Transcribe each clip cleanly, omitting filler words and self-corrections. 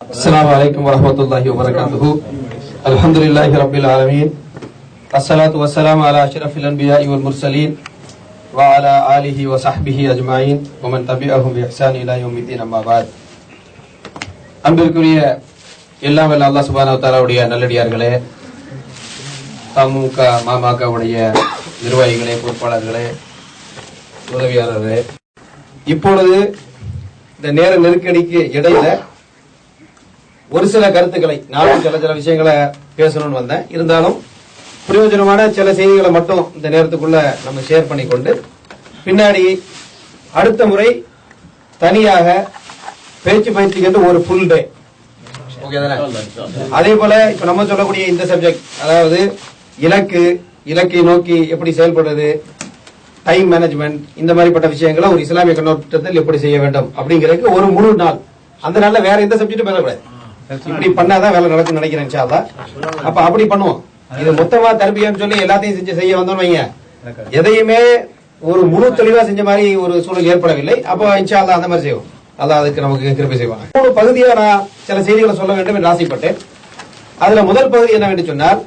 Assalamu alaikum warahmatullahi wabarakatuh. Alhamdulillahi rabbil alamin. Assalatu wassalamu ala ashrafil anbiya'i wal mursalin wa ala alihi wa sahbihi ajma'in wa man tabi'ahum bi ihsan ila yawmiddin amma ba'd. அன்பிற்குரிய எல்லாம் வல்ல அல்லாஹ் சுப்ஹானஹு வ தஆலாவுடைய நல்லடியார்களே, தமுக மாமாகவுடைய நிர்வாகிகளே, பொறுப்பாளர்களே, உதவியாளர்களே, இப்பொழுது இந்த நேர நெருக்கடிக்கு இடையில ஒரு சில கருத்துக்களை நானும் சில விஷயங்களை பேசணும்னு வந்தேன். இருந்தாலும் பிரயோஜனமான சில செய்திகளை மட்டும் இந்த நேரத்துக்குள்ள நம்ம ஷேர் பண்ணிக்கொண்டு பின்னாடி அடுத்த முறை தனியாக பேச்சு பயிற்சிக்கு ஒரு ஃபுல் டே, ஓகே தானே? அதே போல இப்ப நம்ம சொல்லக்கூடிய இந்த சப்ஜெக்ட், அதாவது இலக்கை நோக்கி எப்படி செயல்படுறது, டைம் மேனேஜ்மெண்ட், இந்த மாதிரிப்பட்ட விஷயங்களை ஒரு இஸ்லாமிய கண்ணோட்டத்தில் எப்படி செய்ய வேண்டும் அப்படிங்கிறதுக்கு ஒரு முழு நாள். அந்த நாள்ல வேற எந்த சப்ஜெக்டும் பேசக்கூடாது. இப்படி பண்ணாதான் வேலை நடக்கும் நினைக்கிறேன் இன்ஷா அல்லாஹ். அப்ப அப்படி பண்ணுவோம். இது மொத்தமா தர்பியான்னு சொல்லி எல்லாத்தையும் செய்ய வந்தோம் வைங்க, எதையுமே ஒரு முழு தெளிவா செஞ்ச மாதிரி ஒரு சூழல் ஏற்படவில்லை. அப்போ இன்ஷா அல்லாஹ் அந்த மாதிரி செய்வோம். அல்லாஹ் அதுக்கு நமக்கு கிருபை செய்வாங்க. மூணு பகுதியா நான் சில செய்திகளை சொல்ல வேண்டும் என்று ஆசைப்பட்டேன். அதுல முதல் பகுதி என்னவென்று சொன்னால்,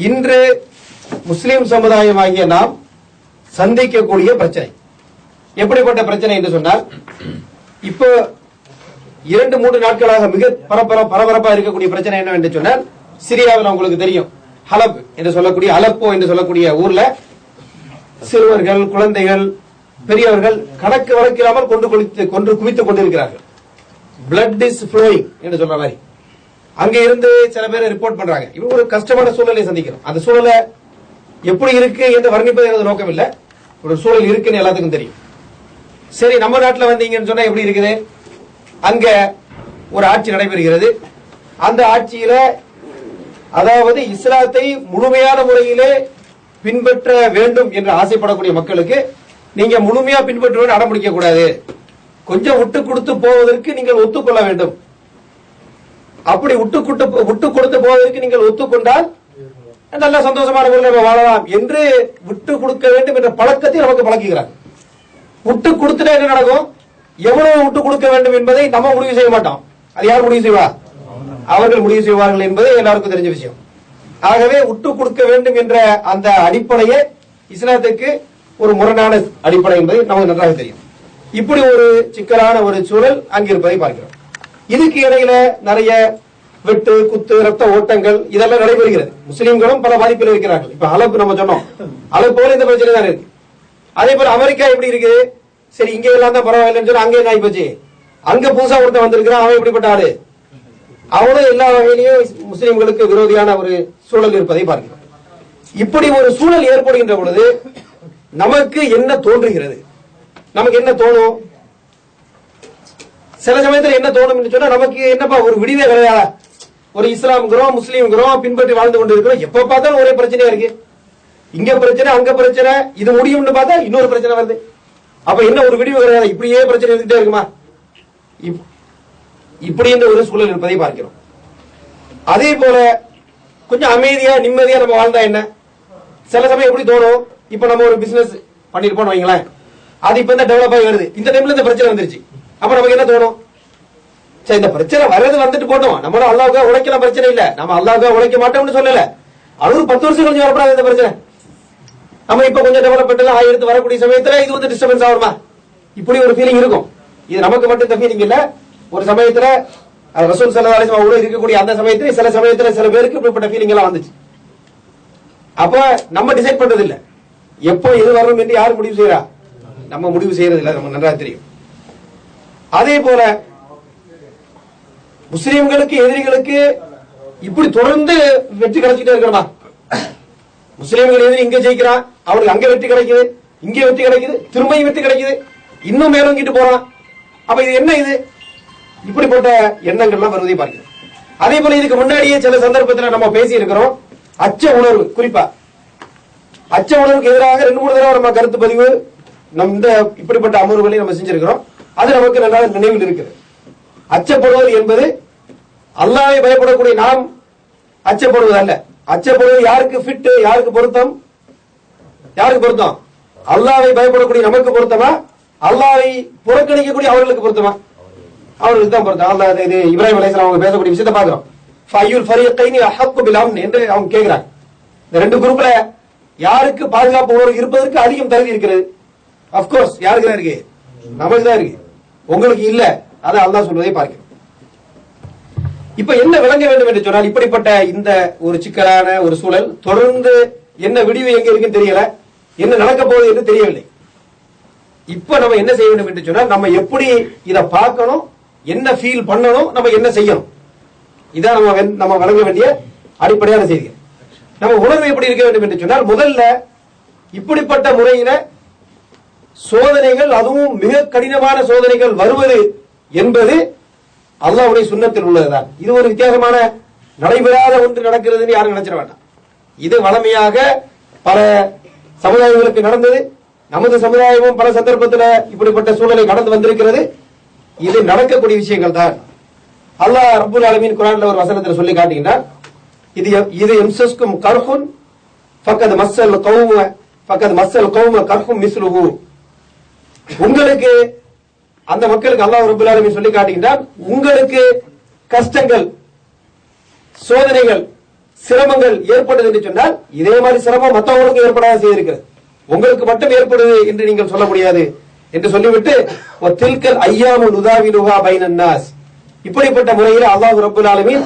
இன்று முஸ்லிம் சமுதாயமாகிய நாம் சந்திக்கக்கூடிய பிரச்சனை. எப்படிப்பட்ட பிரச்சனை என்று சொன்னால், இப்போ 2-3 நாட்களாக மிக பரபரப்பா இருக்கக்கூடிய பிரச்சனை என்னவென்று சொன்னால், சிரியாவில் உங்களுக்கு தெரியும், ஹலப் என்று சொல்லக்கூடிய, அலப்போ என்று சொல்லக்கூடிய ஊர்ல சிறுவர்கள், குழந்தைகள், பெரியவர்கள் கணக்கு வழக்கில்லாமல் கொன்று குவித்துக் கொண்டிருக்கிறார்கள். பிளட் இஸ் ஃப்ளோயிங் என்று சொல்ற மாதிரி அங்க இருந்து சில பேர் ரிப்போர்ட் பண்றாங்க. இவங்க ஒரு கஷ்டமான சூழலை சந்திக்கிறோம். அந்த சூழலை எப்படி இருக்கு என்று வர்ணிப்பது எனது நோக்கம் இல்ல. ஒரு சூழல் இருக்குன்னு எல்லாத்துக்கும் தெரியும். சரி, நம்ம நாட்டில் வந்தீங்கன்னு சொன்னா எப்படி இருக்குது? அங்க ஒரு ஆட்சி நடைபெறுகிறது. அந்த ஆட்சியில அதாவது இஸ்லாத்தை முழுமையான முறையிலே பின்பற்ற வேண்டும் என்று ஆசைப்படக்கூடிய மக்களுக்கு நீங்க முழுமையா பின்பற்றுவது அடம்பிடிக்க கூடாது, கொஞ்சம் விட்டு கொடுத்து போவதற்கு நீங்கள் ஒத்துக்கொள்ள வேண்டும். அப்படி விட்டு கொடுத்து போவதற்கு நீங்கள் ஒத்துக்கொண்டால் நல்ல சந்தோஷமான முறையில் நம்ம வாழலாம் என்று விட்டு கொடுக்க வேண்டும் என்ற பழக்கத்தை நமக்கு பழக்குகிறார். விட்டு கொடுத்துட்டா என்ன நடக்கும்? எவ்வளவு விட்டு கொடுக்க வேண்டும் என்பதை நம்ம முடிவு செய்ய மாட்டோம். அது யார் முடிவு செய்வா? அவர்கள் முடிவு செய்வார்கள் என்பது எல்லாருக்கும் தெரிஞ்ச விஷயம். ஆகவே விட்டு கொடுக்க வேண்டும் என்ற அந்த அடிப்படையே இஸ்லாத்துக்கு ஒரு முரணான அடிப்படை என்பது நமக்கு நன்றாக தெரியும். இப்படி ஒரு சிக்கலான ஒரு சூழல் அங்கிருப்பதை பார்க்கிறோம். இதுக்கு இடையில நிறைய வெட்டு, குத்து, ரத்த ஓட்டங்கள் இதெல்லாம் நடைபெறுகிறது. முஸ்லீம்களும் பல பாதிப்பில் இருக்கிறார்கள். இப்ப அலப்பு நம்ம சொன்னோம், அலப்பு போல இந்த பிரச்சனை தான் இருக்கு. அதே போல அமெரிக்கா எப்படி இருக்குது? சரி, இங்க எல்லாம் தான் பரவாயில்லைன்னு சொல்லி அங்கே என்ன ஆகி போச்சு? அங்க புதுசா ஒருத்தன் வந்திருக்கிறான், அவன் எப்படிப்பட்ட ஆளு? அவனும் எல்லா வகையிலையும் முஸ்லீம்களுக்கு விரோதியான ஒரு சூழல் இருப்பதை பார்க்கிறோம். இப்படி ஒரு சூழல் ஏற்படுகின்ற பொழுது நமக்கு என்ன தோன்றுகிறது? நமக்கு என்ன தோணும்? சில சமயத்தில் என்ன தோணும் என்று சொன்னா, நமக்கு என்னப்பா ஒரு விடிவே கிடையாது, ஒரு இஸ்லாம்ங்கிறோம், முஸ்லீம்ங்கிறோம், பின்பற்றி வாழ்ந்து கொண்டு இருக்கிறோம், எப்ப பார்த்தாலும் ஒரே பிரச்சனையா இருக்கு. இங்க பிரச்சனை, அங்க பிரச்சனை, இது முடியும்னு பார்த்தா இன்னொரு பிரச்சனை வருது. அப்ப என்ன ஒரு விடிவு கிடையாது, இப்படியே பிரச்சனை இருந்துட்டே இருக்குமா? இப்படி என்ற ஒரு சூழல் இருப்பதை பார்க்கிறோம். அதே போல கொஞ்சம் அமைதியா நிம்மதியா நம்ம வாழ்ந்தா என்ன? சில சமயம் எப்படி தோணும்? இப்ப நம்ம ஒரு பிசினஸ் பண்ணிருப்போம் வைங்களேன், அது இப்ப இந்த டெவலப் ஆகி வருது, இந்த டைம்ல இந்த பிரச்சனை வந்துருச்சு. அப்ப நமக்கு என்ன தோணும்? சரி, இந்த பிரச்சனை வர்றது வந்துட்டு போட்டோம், நம்மளும் அல்லாஹ்வுக்காக உழைக்கலாம், பிரச்சனை இல்ல, நம்ம அல்லாஹ்வுக்காக உழைக்க மாட்டோம்னு சொல்லல. அது ஒரு 10 வருஷம் கொஞ்சம் வரப்படாது இந்த பிரச்சனை. நம்ம இப்ப கொஞ்சம் டெவலப்மெண்ட் எல்லாம் ஆயிரத்து வரக்கூடிய சமயத்துல இது வந்து டிஸ்டர்பன்ஸ் ஆகுமா? இப்படி ஒரு ஃபீலிங் இருக்கும். இது நமக்கு மட்டும் இந்த ஃபீலிங் இல்ல. ஒரு சமயத்துல ரசூல் ஸல்லல்லாஹு அலைஹி வஸல்லம் இருக்கக்கூடிய அந்த சமயத்துல சில சமயத்துல சில பேருக்கு இப்படிப்பட்ட ஃபீலிங் எல்லாம் வந்துச்சு. அப்ப நம்ம டிசைட் பண்றது இல்ல, எப்போ எது வரணும் என்று யார் முடிவு செய்யறா? நம்ம முடிவு செய்யறது இல்ல, நமக்கு நன்றாக தெரியும். அதே போல முஸ்லிம்களுக்கு எதிரிகளுக்கு இப்படி தொடர்ந்து வெற்றி கிடைச்சிட்டே இருக்கணுமா? முஸ்லிம்கள் எதிரி இங்க ஜெயிக்கிறான், அவனுக்கு அங்க வெற்றி கிடைக்குது, இங்க வெற்றி கிடைக்குது, திரும்பியும் வெற்றி கிடைக்குது, இன்னும் மேலோங்கிட்டு போறான். அப்ப இது என்ன? இது இப்படிப்பட்ட எண்ணங்கள்லாம் வருவதை பார்க்கிறோம். அதே போல இதுக்கு முன்னாடியே சில சந்தர்ப்பத்தில் நம்ம பேசி இருக்கிறோம், அச்ச உணர்வு. குறிப்பா அச்ச உணர்வுக்கு எதிராக 2-3 தடவை நம்ம கருத்து பதிவு நம் இந்த இப்படிப்பட்ட அமர்வுகளை நம்ம செஞ்சிருக்கிறோம். அது நமக்கு நன்றாக நினைவில் இருக்கிறது. அச்சப்படுவது என்பது அல்லாஹ்வை பயப்படக்கூடிய நாம் அச்சப்படுவது அல்ல. அச்சப்படுவது யாருக்கு ஃபிட், யாருக்கு பொருத்தம்? யாருக்கு பொருத்தம்? அல்லாஹ்வை பயப்படக்கூடிய நமக்கு பொருத்தமா, அல்லாஹ்வை புறக்கணிக்கக்கூடிய அவர்களுக்கு பொருத்தமா? அவர்களுக்கு தான் பொறுத்து. அல்லாஹ் இது இப்ராஹிம் அலைஹிஸ்ஸலாம் அவங்க பேசக்கூடிய விஷயத்தை பாக்குறோம். ஃபையுல் ஃபரீகைனி அஹக்கு பில் அம்ன் என்று அவங்க கேக்குறாங்க. இந்த ரெண்டு குரூப்ல யாருக்கு பாதுகாப்பு உணர்வு இருப்பதற்கு அதிகம் தகுதி இருக்கிறது? அப்கோர்ஸ் யாருக்கு தான் இருக்கு? நமக்கு தான் இருக்கு, உங்களுக்கு இல்ல. அதை அல்லாஹ் சொல்வதை பார்க்கிறோம். இப்ப என்ன விளங்க வேண்டும் என்று சொன்னால், இப்படிப்பட்ட இந்த ஒரு சிக்கலான ஒரு சூழல் தொடர்ந்து என்ன விடிவு எங்க இருக்குன்னு தெரியல, என்ன நடக்க போகுது என்று தெரியவில்லை. இப்ப நம்ம என்ன செய்ய வேண்டும் என்று சொன்னால், நம்ம எப்படி இதை பார்க்கணும், என்ன ஃபீல் பண்ணணும், நம்ம என்ன செய்யணும், இதான் நம்ம வழங்க வேண்டிய அடிப்படையான செய்தி. நம்ம உணர்வு எப்படி இருக்க வேண்டும் என்று சொன்னால், முதல்ல இப்படிப்பட்ட முறையில சோதனைகள், அதுவும் மிக கடினமான சோதனைகள் வருவது என்பது அல்லாஹ்வுடைய சுன்னத்தில் உள்ளதுதான். இது ஒரு வித்தியாசமான நடைபெறாத ஒன்று நடக்கிறதுன்னு யாரும் நினைச்சிட வேண்டாம். இது வளமையாக பல சமுதாயங்களுக்கு நடந்தது. நமது சமுதாயமும் பல சந்தர்ப்பத்தில் இப்படிப்பட்ட சூழலை கடந்து வந்திருக்கிறது. இது நடக்கக்கூடிய விஷயங்கள் தான். அல்லாஹ் ரப்பல் ஆலமீன் குர்ஆன்ல ஒரு வசனத்தில் சொல்லி காட்டுகின்றார், இது எம்சஸ்கும் கர்ஹுன் ஃபக்கத் மஸ்ஸல் கௌம கர்ஹும் மிஸ்லுஹு. உங்களுக்கு, அந்த மக்களுக்கு அல்லாஹ் ரப்பல் ஆலமீன் சொல்லி காட்டுகின்றார், உங்களுக்கு கஷ்டங்கள், சோதனைகள், சிரமங்கள் ஏற்பட்டது என்று சொன்னால், இதே மாதிரி சிரமம் மற்றவங்களுக்கு ஏற்படாத செய்திருக்கிறது, உங்களுக்கு மட்டும் ஏற்படுது என்று நீங்கள் சொல்ல முடியாது என்று சொல்லிவிட்டு, தில்கல் ஐயாமு நுதாவிலுஹா பைனன் நாஸ், இப்படிப்பட்ட முறையில் அல்லாஹ் ரப்பல் ஆலமீன்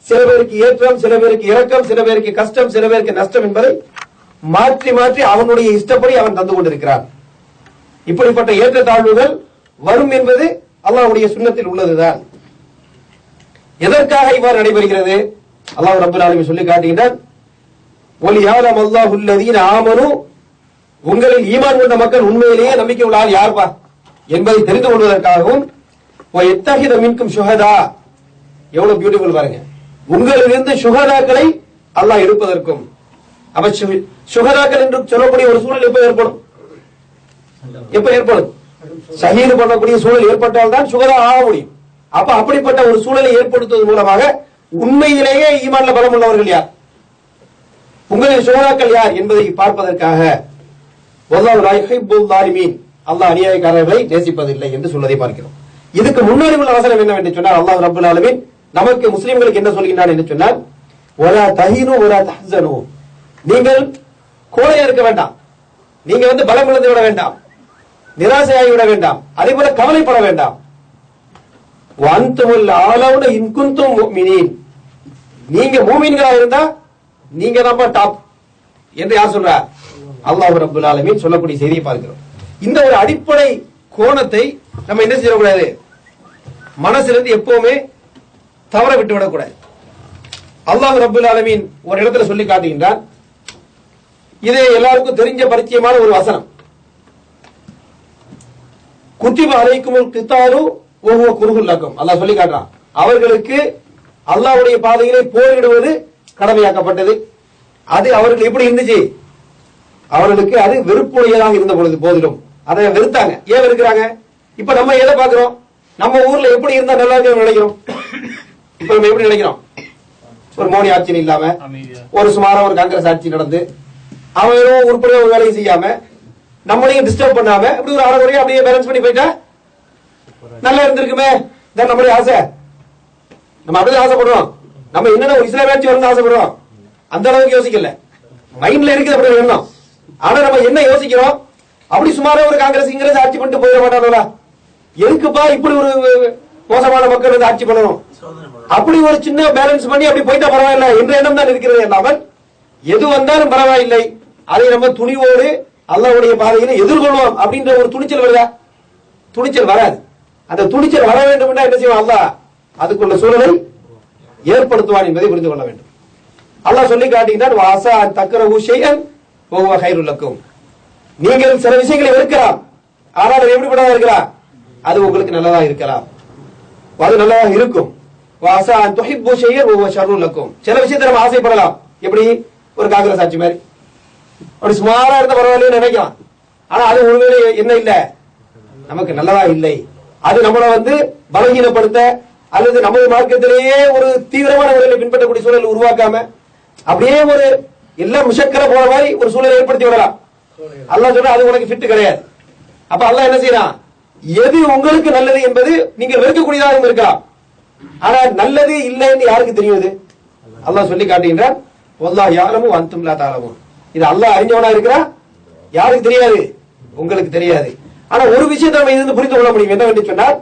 சில பேருக்கு ஏற்றம், சில பேருக்கு இரக்கம், சில பேருக்கு கஷ்டம், சில பேருக்கு நஷ்டம் என்பதை மாற்றி மாற்றி அவனுடைய இஷ்டப்படி அவன் தந்து கொண்டிருக்கிறான். இப்படிப்பட்ட ஏற்றத்தாழ்வுகள் வரும் என்பது அல்லாஹ்வுடைய சுன்னத்தில் உள்ளதுதான். எதற்காக இவ்வாறு நடைபெறுகிறது? அல்லாஹ் ரப்பல் ஆலமீன் சொல்லி காட்டுகின்றான், வலியஅலம் அல்லாஹு அல்லதீன ஆமனு, உங்களில் ஈமான் கொண்ட மக்கள், உண்மையிலேயே நம்பிக்கை உள்ள ஆள் யார்பா என்பதை தெரிந்து கொள்வதற்காகவும், வயத்தஹித மின்கும் ஷுஹதா, எவ்வளவு பியூட்டிஃபுல் பாருங்க, உங்களிலிருந்து ஷுஹதாக்களை அல்லாஹ் எடுப்பதற்கும். அப்ப ஷுஹதாக்கள் என்று சொல்லக்கூடிய ஒரு சூழல் எப்ப ஏற்படும்? எப்ப ஏற்படும்? ஷஹீது பண்ணக்கூடிய சூழல் ஏற்பட்டால் தான் ஷுஹதா ஆக முடியும். அப்ப அப்படிப்பட்ட ஒரு சூழலை ஏற்படுத்துவதன் மூலமாக உண்மையிலேயே ஈமான்ல பலம் உள்ளவர்கள் யார், உங்களின் ஷுஹதாக்கள் யார் என்பதை பார்ப்பதற்காக வல்லாஹு லா யுஹிப்புல் ஸாலிமீன், அல்லாஹ் அநியாயக்காரர்களை நேசிப்பதில்லை என்று சொல்வதை பார்க்கிறோம். இதுக்கு முன்னாடி உள்ள வசனம் என்னவென்று சொன்னால், அல்லாஹ் ரப்பல் ஆலமீன் நமக்கு முஸ்லிம்களுக்கு என்ன சொல்கின்றான் என்று சொன்னால், வலா தஹீனு வலா தஹ்ஸனு, நீங்கள் கோழையா இருக்க வேண்டாம், நீங்க பலம் இழந்து விட வேண்டாம், நிராசையாகி விட வேண்டாம், அதே போல கவலைப்பட வேண்டாம். வஅன்துமுல் ஆலவுன இன் குன்தும் முஃமினீன், நீங்க மூமின்களா இருந்தா நீங்க தான் டாப் என்று யார் சொல்றார்? அல்லாஹ் ரப்பல் ஆலமீன் சொல்லக்கூடிய செய்தியை பார்க்கிறோம். இந்த ஒரு அடிப்படை கோணத்தை நம்ம என்ன செய்யக்கூடாது, மனசிலிருந்து எப்பவுமே தவற விட்டு விடக்கூடாது. அல்லாஹ் ரப்பல் ஆலமீன் ஒரு இடத்துல சொல்லி காட்டுகின்றான், இது எல்லாருக்கும் தெரிஞ்ச பரிச்சயமான ஒரு வசனம், குத்திப அலைக்குமுல் கித்தாலு வஹுவ குர்ஹுல் லக்கும். அல்லாஹ் சொல்லி காட்டுறான், அவர்களுக்கு அல்லாஹ்வுடைய பாதையிலே போரிடுவது கடமையாக்கப்பட்டது. அது அவர்கள் எப்படி இருந்துச்சு, அவர்களுக்கு அது வெறுப்புடையதாக இருந்த போதிலும் அதை வெறுத்தாங்க. ஏன் வெறுக்கிறாங்க? இப்ப நம்ம எதை பாக்குறோம், நம்ம ஊர்ல எப்படி இருந்தா நல்லா இருக்கு நினைக்கிறோம். இப்ப நம்ம எப்படி நினைக்கிறோம், ஒரு மோடி ஆட்சி இல்லாம, ஒரு சுமாரா ஒரு காங்கிரஸ் ஆட்சி நடந்து, அவன் உருப்படியா ஒரு வேலையை செய்யாம, நம்மளையும் டிஸ்டர்ப் பண்ணாம, இப்படி ஒரு அறகுறையா அப்படியே பேலன்ஸ் பண்ணி போயிட்டா நல்லா இருந்திருக்குமே, இதான் நம்மளுடைய ஆசை. நம்ம அப்படியே ஆசைப்படுறோம். நம்ம என்னென்ன ஒரு இஸ்லாமிய ஆட்சி வரணும் ஆசைப்படுறோம், அந்த அளவுக்கு யோசிக்கல, மைண்ட்ல இருக்குது அப்படி எண்ணம். ஆனா நம்ம என்ன யோசிக்கிறோம், அப்படி சுமாரா ஒரு காங்கிரஸ் ஆட்சி பண்ணிட்டு போயிட மாட்டாங்களா, எதுக்குப்பா இப்படி ஒரு மோசமான மக்கள் ஆட்சி பண்ணணும், அப்படி ஒரு சின்ன பேலன்ஸ் பண்ணி அப்படி போயிட்டா பரவாயில்ல என்ற எண்ணம் தான் இருக்கிறது. இல்லாமல் எது வந்தாலும் பரவாயில்லை, அதை நம்ம துணிவோடு அல்லாஹ்வுடைய பாதையில எதிர்கொள்வோம் அப்படின்ற ஒரு துணிச்சல் வருதா? துணிச்சல் வராது. அந்த துணிச்சல் வர வேண்டும் என்றால் என்ன செய்வோம், அல்லாஹ் அதுக்குள்ள சூழலை ஏற்படுத்துவான் என்பதை புரிந்து கொள்ள வேண்டும். அல்லாஹ் சொல்லி காட்டுகின்றான், வாசா தக்ரஹு ஷைஅன் வஹுவ கைருல் லக்கும், நீங்கள் சில விஷயங்களை வெறுக்கலாம், ஆனால் அது எப்படிப்பட்டதா இருக்கலாம், அது உங்களுக்கு நல்லதா இருக்கலாம், அது நல்லதாக இருக்கும். வாசா துஹிப்பு ஷைஅன் வஹுவ ஷர்ருல் லக்கும், சில விஷயத்தை நம்ம ஆசைப்படலாம், எப்படி ஒரு காங்கிரஸ் ஆட்சி மாதிரி அப்படி சுமாரா இருந்த பரவாயில்லைன்னு நினைக்கலாம், ஆனா அது உண்மையிலே என்ன இல்ல, நமக்கு நல்லதா இல்லை, அது நம்மளை பலகீனப்படுத்த அல்லது நமது மார்க்கத்திலேயே ஒரு தீவிரமான முறையில் பின்பற்றக்கூடிய சூழல் உருவாக்காம அப்படியே ஒரு எல்லாம் முஷக்கர போற மாதிரி ஒரு சூழலை ஏற்படுத்தி விடலாம். அல்லாஹ் சொல்ற அது உனக்கு ஃபிட் கிடையாது. அப்ப அல்லாஹ் என்ன செய்யறான், எது உங்களுக்கு நல்லது என்பது நீங்கள் வெறுக்கக்கூடியதாக இருக்கலாம். ஆனா நல்லது இல்லை என்று யாருக்கு தெரியுது? அல்லாஹ் சொல்லி காட்டுகின்றான், வல்லாஹ் யஅலமு வ அன்தும் லா தஅலமூன். இது அல்லாஹ் அறிஞ்சவனா இருக்கிறா, யாருக்கு தெரியாது? உங்களுக்கு தெரியாது. ஆனா ஒரு விஷயத்தை நம்ம இதிலிருந்து புரிந்து கொள்ள முடியும். என்னவென்று சொன்னால்,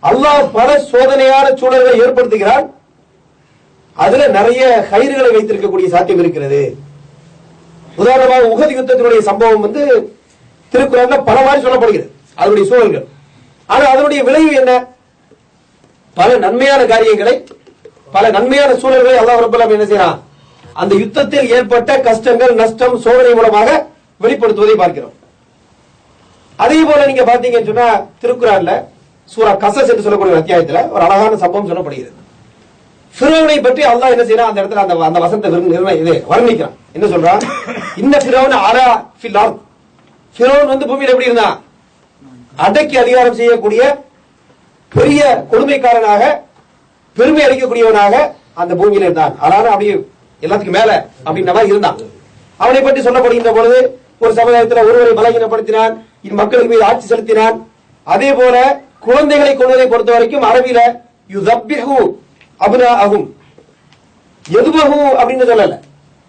அல்லாஹ் பல சோதனையான சூழல்களை ஏற்படுத்துகிறான். அதுல நிறைய கயிறுகளை வைத்திருக்கக்கூடிய சாத்தியம் இருக்கிறது. உதாரணமாக உஹது யுத்தத்தினுடைய சம்பவம் திருக்குறள்ல பல மாதிரி சொல்லப்படுகிறது, அதனுடைய சூழல்கள். ஆனா அதனுடைய விளைவு என்ன? பல நன்மையான காரியங்களை, பல நன்மையான சூழல்களை அல்லாஹ் ரப்பல் ஆலமீன் என்ன செய்யறான்? அந்த யுத்தத்தில் ஏற்பட்ட கஷ்டங்கள், நஷ்டம், சோதனை மூலமாக வெளிப்படுத்துவதை பார்க்கிறோம். அதே போல நீங்க பாத்தீங்கன்னு சொன்னா திருக்குறள்ல சூரா கஸஸ் என்று சொல்லக்கூடிய அத்தியாயத்துல ஒரு அழகான சம்பவம் சொல்லப்படுகிறது. ஃபிரௌனை பற்றி அல்லாஹ் என்ன செய்யறான்? அந்த இடத்துல அந்த வசனத்தை வர்ணிக்கிறான். என்ன சொல்றான்? இன்ன ஃபிரௌன அலா ஃபில் அர்த். ஃபிரௌன் பூமியில எப்படி இருந்தான்? அடக்கி அதிகாரம் செய்யக்கூடிய பெரிய கொடுமைக்காரனாக, பெருமை அளிக்கக்கூடியவனாக அந்த பூமியில இருந்தான். அதாவது அப்படியே எல்லாத்துக்கும் மேல அப்படின்ற மாதிரி இருந்தான். அவனை பற்றி சொல்லப்படுகின்ற பொழுது ஒரு சமுதாயத்தில் ஒருவரை பலகீனப்படுத்தினான், மக்களுக்கு மீது ஆட்சி செலுத்தினான். அதே போல குழந்தைகளை கொள்வதை பொறுத்த வரைக்கும் அரபில யுதப்பிஹு அப்னாஅஹும், யதுபஹு அப்படின்னு சொல்லல,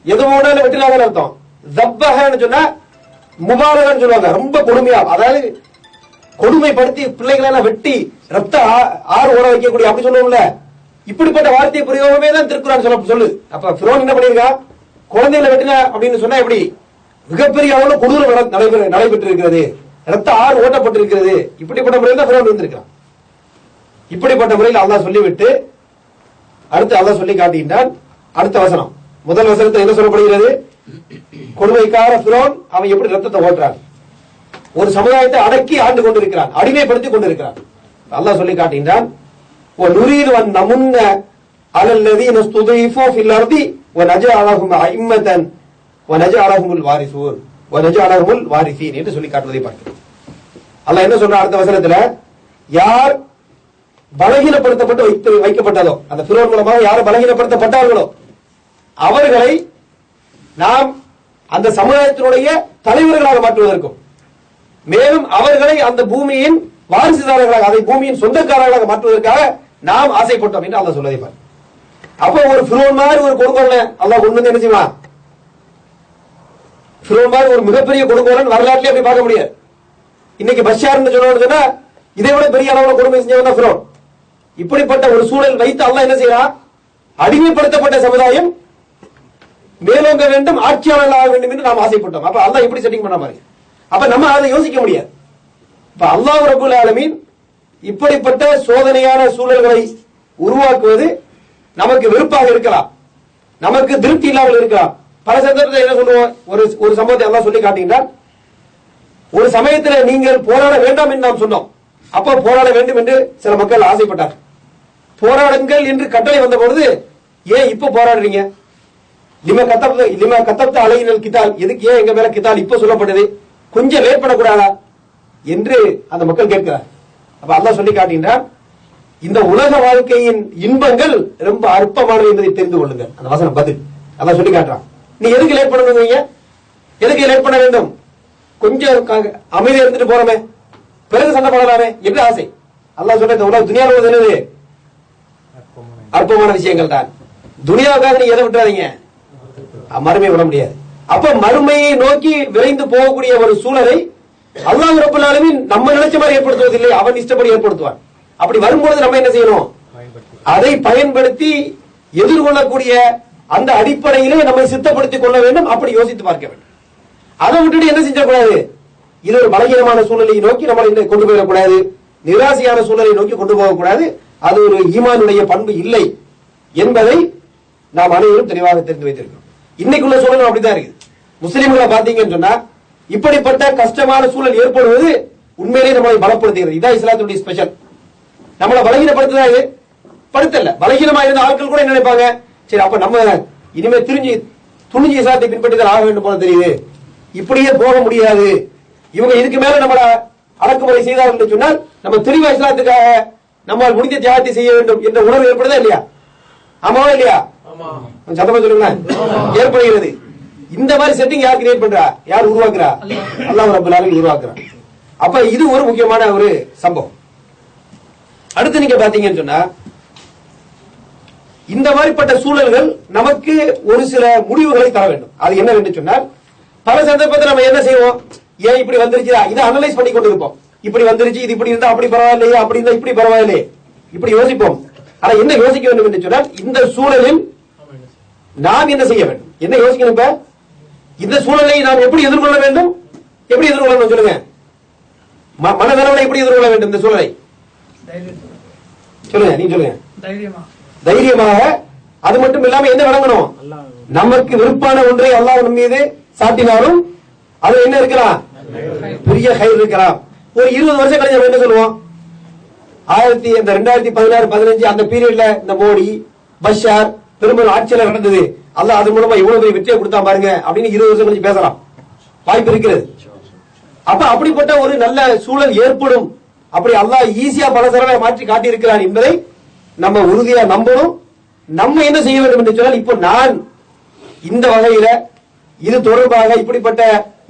எதுவோட வெட்டினாங்க அர்த்தம். தப்பஹன்னு சொன்னா முபாலகன்னு சொல்லுவாங்க, ரொம்ப கொடுமையா, அதாவது கொடுமைப்படுத்தி பிள்ளைகளை எல்லாம் வெட்டி ரத்த ஆறு ஓட வைக்கக்கூடிய அப்படி சொல்லுவோம்ல, இப்படிப்பட்ட வார்த்தை பிரயோகமே தான் திருக்குறான் சொல்லு. அப்ப ஃபிரௌன் என்ன பண்ணிருக்கான்? குழந்தைகளை வெட்டின அப்படின்னு சொன்னா எப்படி மிகப்பெரிய அளவுல கொடூரம் நடைபெற்று இருக்கிறது, ரத்த ஆறு ஓட்டப்பட்டிருக்கிறது. இப்படிப்பட்ட முறையில் தான் ஃபிரௌன் இருந்திருக்கான். இப்படிப்பட்ட முறையில் அல்லாஹ் சொல்லிவிட்டு அடுத்து அல்லாஹ் சொல்லி காட்டுகின்றான். அடுத்த வசனம், முதல் வசனத்தில் என்ன சொல்லப்படுகிறது? கொடுமைக்கார ஃபிரௌன் அவன் எப்படி ரத்தத்தை ஓட்டுறான், ஒரு சமுதாயத்தை அடக்கி ஆண்டு கொண்டிருக்கிறான், அடிமைப்படுத்திக் கொண்டிருக்கிறான். அல்லாஹ் சொல்லி காட்டுகின்றான், وَنُرِيدُ أَن نَّمُنَّ عَلَى الَّذِينَ اسْتُضْعِفُوا فِي الْأَرْضِ وَنَجْعَلَهُمْ أَئِمَّةً وَنَجْعَلَهُمُ الْوَارِثِينَ என்று சொல்லி காட்டுவதை பார்க்கிறோம். அல்லாஹ் என்ன சொல்றான் அடுத்த வசனத்துல? யார் பலகீனப்படுத்தப்பட்டு வைக்கப்பட்டதோ, அந்த ஃபிரௌன் மூலமாக யார் பலகீனப்படுத்தப்பட்டார்களோ அவர்களை நாம் அந்த சமுதாயத்தினுடைய தலைவர்களாக மாற்றுவதற்கும், மேலும் அவர்களை அந்த பூமியின் வாரிசுதாரர்களாக, அதை பூமியின் சொந்தக்காரர்களாக மாற்றுவதற்காக நாம் ஆசைப்பட்டோம் என்று அல்லாஹ் சொல்வதை பாரு. அப்போ ஒரு ஃபிரௌன் மாதிரி ஒரு கொடுங்கோலன் அல்லாஹ் கொண்டு வந்து என்ன செய்வான்? ஃபிரௌன் மாதிரி ஒரு மிகப்பெரிய கொடுங்கோலன் வரலாற்றிலே அப்படி பார்க்க முடியாது. இன்னைக்கு பஷார்னு சொன்னா இதை விட பெரிய அளவுல கொடுமை செஞ்சவன் தான் ஃபிரௌன். இப்படிப்பட்ட ஒரு சூழல் வைத்து அல்லாஹ் என்ன செய்யறான்? அடிமைப்படுத்தப்பட்ட சமுதாயம் மேலோங்க வேண்டும், ஆட்சியாளர்கள் ஆக வேண்டும் என்று நாம் ஆசைப்பட்டோம். அப்ப அல்லாஹ் எப்படி செட்டிங் பண்ண பாருங்க. அப்ப நம்ம அதை யோசிக்க முடியாது. இப்ப அல்லாஹ் ரப்பல் ஆலமீன் இப்படிப்பட்ட சோதனையான சூழல்களை உருவாக்குவது நமக்கு வெறுப்பாக இருக்கலாம், நமக்கு திருப்தி இல்லாமல் இருக்கலாம். பல சந்தர்ப்பத்தில் என்ன சொல்லுவோம்? ஒரு சம்பவத்தை அல்லாஹ் சொல்லி காட்டுகின்றான். ஒரு சமயத்தில் நீங்கள் போராட வேண்டாம் என்று நாம் சொன்னோம், அப்ப போராட வேண்டும் என்று சில மக்கள் ஆசைப்பட்டார். போராடுங்கள் என்று கட்டளை வந்த பொழுது ஏன் இப்ப போராடுறீங்க? லிம கத்தப்த அலையினல் கிதால், எதுக்கு ஏன் எங்க மேல கிதால் இப்ப சொல்லப்பட்டது, கொஞ்சம் லேட் பண்ணக்கூடாதா என்று அந்த மக்கள் கேட்கிறார். அப்ப அல்லாஹ் சொல்லி காட்டுகின்றான், இந்த உலக வாழ்க்கையின் இன்பங்கள் ரொம்ப அற்பமானது என்பதை தெரிந்து கொள்ளுங்கள். அந்த வசனம் பதில் அல்லாஹ் சொல்லி காட்டுறான். நீ எதுக்கு லேட் பண்ணணுங்க? எதுக்கு லேட் பண்ண வேண்டும்? கொஞ்சம் அமைதியா இருந்துட்டு போறோமே, பிறகு சண்டை போடலாமே என்று ஆசை. அல்லாஹ் சொல்ற இந்த உலக துனியாவில் என்னது? அற்பமான விஷயங்கள் தான். துனியாவுக்காக நீங்க எதை விட்டுறாதீங்க, மறுமையை விட முடியாது. அப்ப மறுமையை நோக்கி விரைந்து போகக்கூடிய ஒரு சூழலை அல்லாஹ் ரப்பல் ஆலமீன் நம்ம நினைச்ச மாதிரி ஏற்படுத்துவதில்லை, அவன் இஷ்டப்படி ஏற்படுத்துவான். அப்படி வரும்பொழுது நம்ம என்ன செய்யணும்? அதை பயன்படுத்தி எதிர்கொள்ளக்கூடிய அந்த அடிப்படையிலே நம்மை சித்தப்படுத்திக் கொள்ள வேண்டும். அப்படி யோசித்து பார்க்க வேண்டும். அதை விட்டுட்டு என்ன செஞ்சக்கூடாது? இது ஒரு பலகீனமான சூழலை நோக்கி நம்மளை கொண்டு போயிடக்கூடாது, நிராசையான சூழலை நோக்கி கொண்டு போகக்கூடாது. அது ஒரு ஈமானுடைய பண்பு இல்லை என்பதை நாம் அனைவரும் தெளிவாக தெரிந்து வைத்திருக்கிறோம். இன்னைக்குள்ள சூழலும் அப்படிதான் இருக்கு. முஸ்லிம்களை பாத்தீங்கன்னு சொன்னா இப்படிப்பட்ட கஷ்டமான சூழல் ஏற்படுவது உண்மையிலேயே நம்மளை பலப்படுத்துகிறது. இதான் இஸ்லாத்துடைய ஸ்பெஷல். நம்மளை பலகீனப்படுத்துதா? இது படுத்தல. பலகீனமா இருந்த ஆட்கள் கூட என்ன நினைப்பாங்க, சரி அப்ப நம்ம இனிமே துணிஞ்சு இஸ்லாத்தை பின்பற்றுதல் ஆக வேண்டும் போல தெரியுது, இப்படியே போக முடியாது, இவங்க இதுக்கு மேல நம்மள அடக்குமுறை செய்தார்கள் என்று சொன்னால் நம்ம தெளிவா இஸ்லாத்துக்காக நம்மால் முடிந்த தியாகத்தை செய்ய வேண்டும் என்ற உணர்வு ஏற்படுதா இல்லையா? ஆமாவா இல்லையா? சத்தமா சொல்லுங்க. ஏற்படுகிறது. இந்த மாதிரி செட்டிங் யார் கிரியேட் பண்றா? யார் உருவாக்குறா? அல்லாஹ் ரப்பல் ஆலமீன் உருவாக்குறான். அப்ப இது ஒரு முக்கியமான ஒரு சம்பவம். அடுத்து நீங்க பாத்தீங்கன்னு சொன்னா இந்த மாதிரிப்பட்ட சூழல்கள் நமக்கு ஒரு சில முடிவுகளை தர வேண்டும். அது என்னவென்று சொன்னால், பல சந்தர்ப்பத்தில் நம்ம என்ன செய்வோம், ஏன் இப்படி வந்துருச்சு இதை அனலைஸ் பண்ணி கொண்டு இருப்போம். இப்படி வந்துருச்சு, இது இப்படி இருந்தா அப்படி பரவாயில்லையே, அப்படி இருந்தா இப்படி பரவாயில்லையே, இப்படி யோசிப்போம். ஆனா என்ன யோசிக்க வேண்டும் என்று சொன்னால், இந்த சூழலில் நாம் என்ன செய்ய வேண்டும், என்ன யோசிக்கணும். இப்ப இந்த சூழலை நாம் எப்படி எதிர்கொள்ள வேண்டும், எப்படி எதிர்கொள்ளணும் சொல்லுங்க. மனதளவில் எப்படி எதிர்கொள்ள வேண்டும் இந்த சூழலை சொல்லுங்க, நீங்க சொல்லுங்க. தைரியமாக. அது மட்டும் இல்லாம என்ன விளங்கணும், நமக்கு விருப்பான ஒன்றை அல்லாஹ் நம் மீது சாட்டினாலும் அது என்ன இருக்கலாம், பெரிய கயிறு இருக்கலாம். ஒரு 20 வருஷம் கழிச்சு நம்ம என்ன சொல்லுவோம், 2016-15 அந்த பீரியட்ல இந்த மோடி பஷார் பெரும்பாலும் ஆட்சியில நடந்தது, அல்லாஹ் அது மூலமா இவ்வளவு பெரிய வெற்றியை கொடுத்தா பாருங்க அப்படின்னு 20 வருஷம் கழிச்சு பேசலாம், வாய்ப்பு இருக்கிறது. அப்ப அப்படிப்பட்ட ஒரு நல்ல சூழல் ஏற்படும், அப்படி அல்லாஹ் ஈஸியா பல தடவை மாற்றி காட்டி இருக்கிறான் என்பதை நம்ம உறுதியா நம்பணும். நம்ம என்ன செய்ய வேண்டும் என்று சொன்னால், இப்போ நான் இந்த வகையில இது தொடர்பாக இப்படிப்பட்ட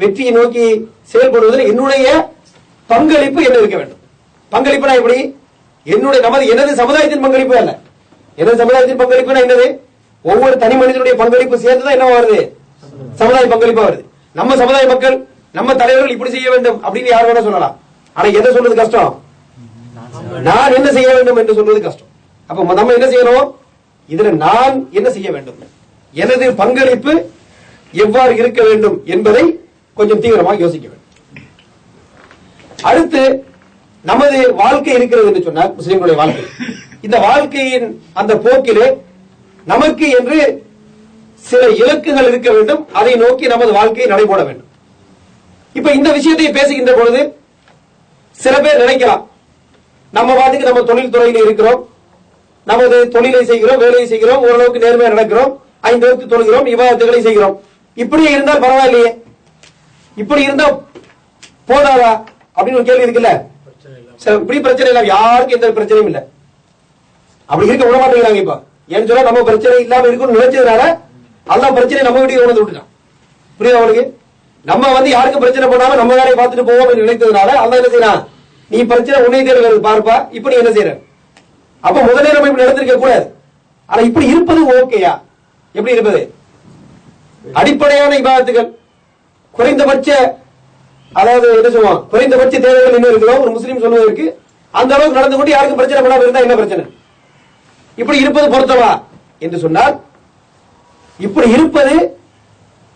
வெற்றியை நோக்கி செயல்படுவதில் என்னுடைய பங்களிப்பு என்ன இருக்க வேண்டும். பங்களிப்புனா எப்படி, என்னுடைய எனது சமுதாயத்தின் பங்களிப்பு அல்ல. எனது சமுதாயத்தின் பங்களிப்புனா என்னது, ஒவ்வொரு தனி மனிதனுடைய பங்களிப்பு சேர்த்துதான் என்ன வருது, சமுதாய பங்களிப்பா வருது. நம்ம சமுதாய மக்கள், நம்ம தலைவர்கள் இப்படி செய்ய வேண்டும் அப்படின்னு யார் வேணா சொல்லலாம். ஆனா எதை சொல்றது கஷ்டம், நான் என்ன செய்ய வேண்டும் என்று சொல்றது கஷ்டம். அப்ப நம்ம என்ன செய்யணும், இதுல நான் என்ன செய்ய வேண்டும், எனது பங்களிப்பு எவ்வாறு இருக்க வேண்டும் என்பதை கொஞ்சம் தீவிரமாக யோசிக்க வேண்டும். அடுத்து நமது வாழ்க்கை இருக்கிறது என்று சொன்னால், முஸ்லிம்களுடைய வாழ்க்கை, இந்த வாழ்க்கையின் அந்த போக்கிலே நமக்கு என்று சில இலக்குகள் இருக்க வேண்டும், அதை நோக்கி நமது வாழ்க்கையை நடைபோட வேண்டும். இப்ப இந்த விஷயத்தை பேசுகின்ற பொழுது சில பேர் நினைக்கலாம், நம்ம பாட்டுக்கு நம்ம தொழில் துறையில் இருக்கிறோம், நமது தொழிலை செய்கிறோம், வேலையை செய்கிறோம், ஓரளவுக்கு நேர்மையா நடக்கிறோம், 5 வகுத்து தொழுகிறோம், இபாதத்துகளை செய்கிறோம், இப்படியே இருந்தால் பரவாயில்லையே, இப்படி இருந்தா போதாதா அப்படின்னு ஒரு கேள்வி இருக்குல்ல. இப்படி பிரச்சனை இல்ல, யாருக்கும் எந்த பிரச்சனையும் இல்ல, அப்படி இருக்க விட மாட்டேங்கிறாங்க. இப்ப ஏன்னு சொன்னா, நம்ம பிரச்சனை இல்லாம இருக்கும்னு நினைச்சதுனால அல்லாஹ் பிரச்சனை நம்ம வீட்டுக்கு கொண்டு வந்து விட்டுட்டான். புரியுதா அவனுக்கு, நம்ம யாருக்கும் பிரச்சனை பண்ணாம நம்ம வேலையை பார்த்துட்டு போவோம் என்று நினைத்ததுனால அல்லாஹ் என்ன செய்யறான், நீ பிரச்சனை உன்னை தேர்வு பார்ப்பா, இப்ப நீ என்ன செய்யற, அப்ப முதலே நம்ம இப்படி நடந்திருக்க கூடாது. ஆனா இப்படி இருப்பது ஓகேயா, எப்படி இருப்பது, அடிப்படையான இபாதத்துகள், குறைந்தபட்ச, அதாவது என்ன சொல்லுவோம், குறைந்தபட்ச தேவைகள் என்ன இருக்கிறோம் ஒரு முஸ்லீம் சொல்வதற்கு, அந்த அளவுக்கு நடந்து கொண்டு யாருக்கும் பிரச்சனை பண்ணாம இருந்தா என்ன பிரச்சனை, இப்படி இருப்பது பொருத்தமா என்று சொன்னால், இப்படி இருப்பது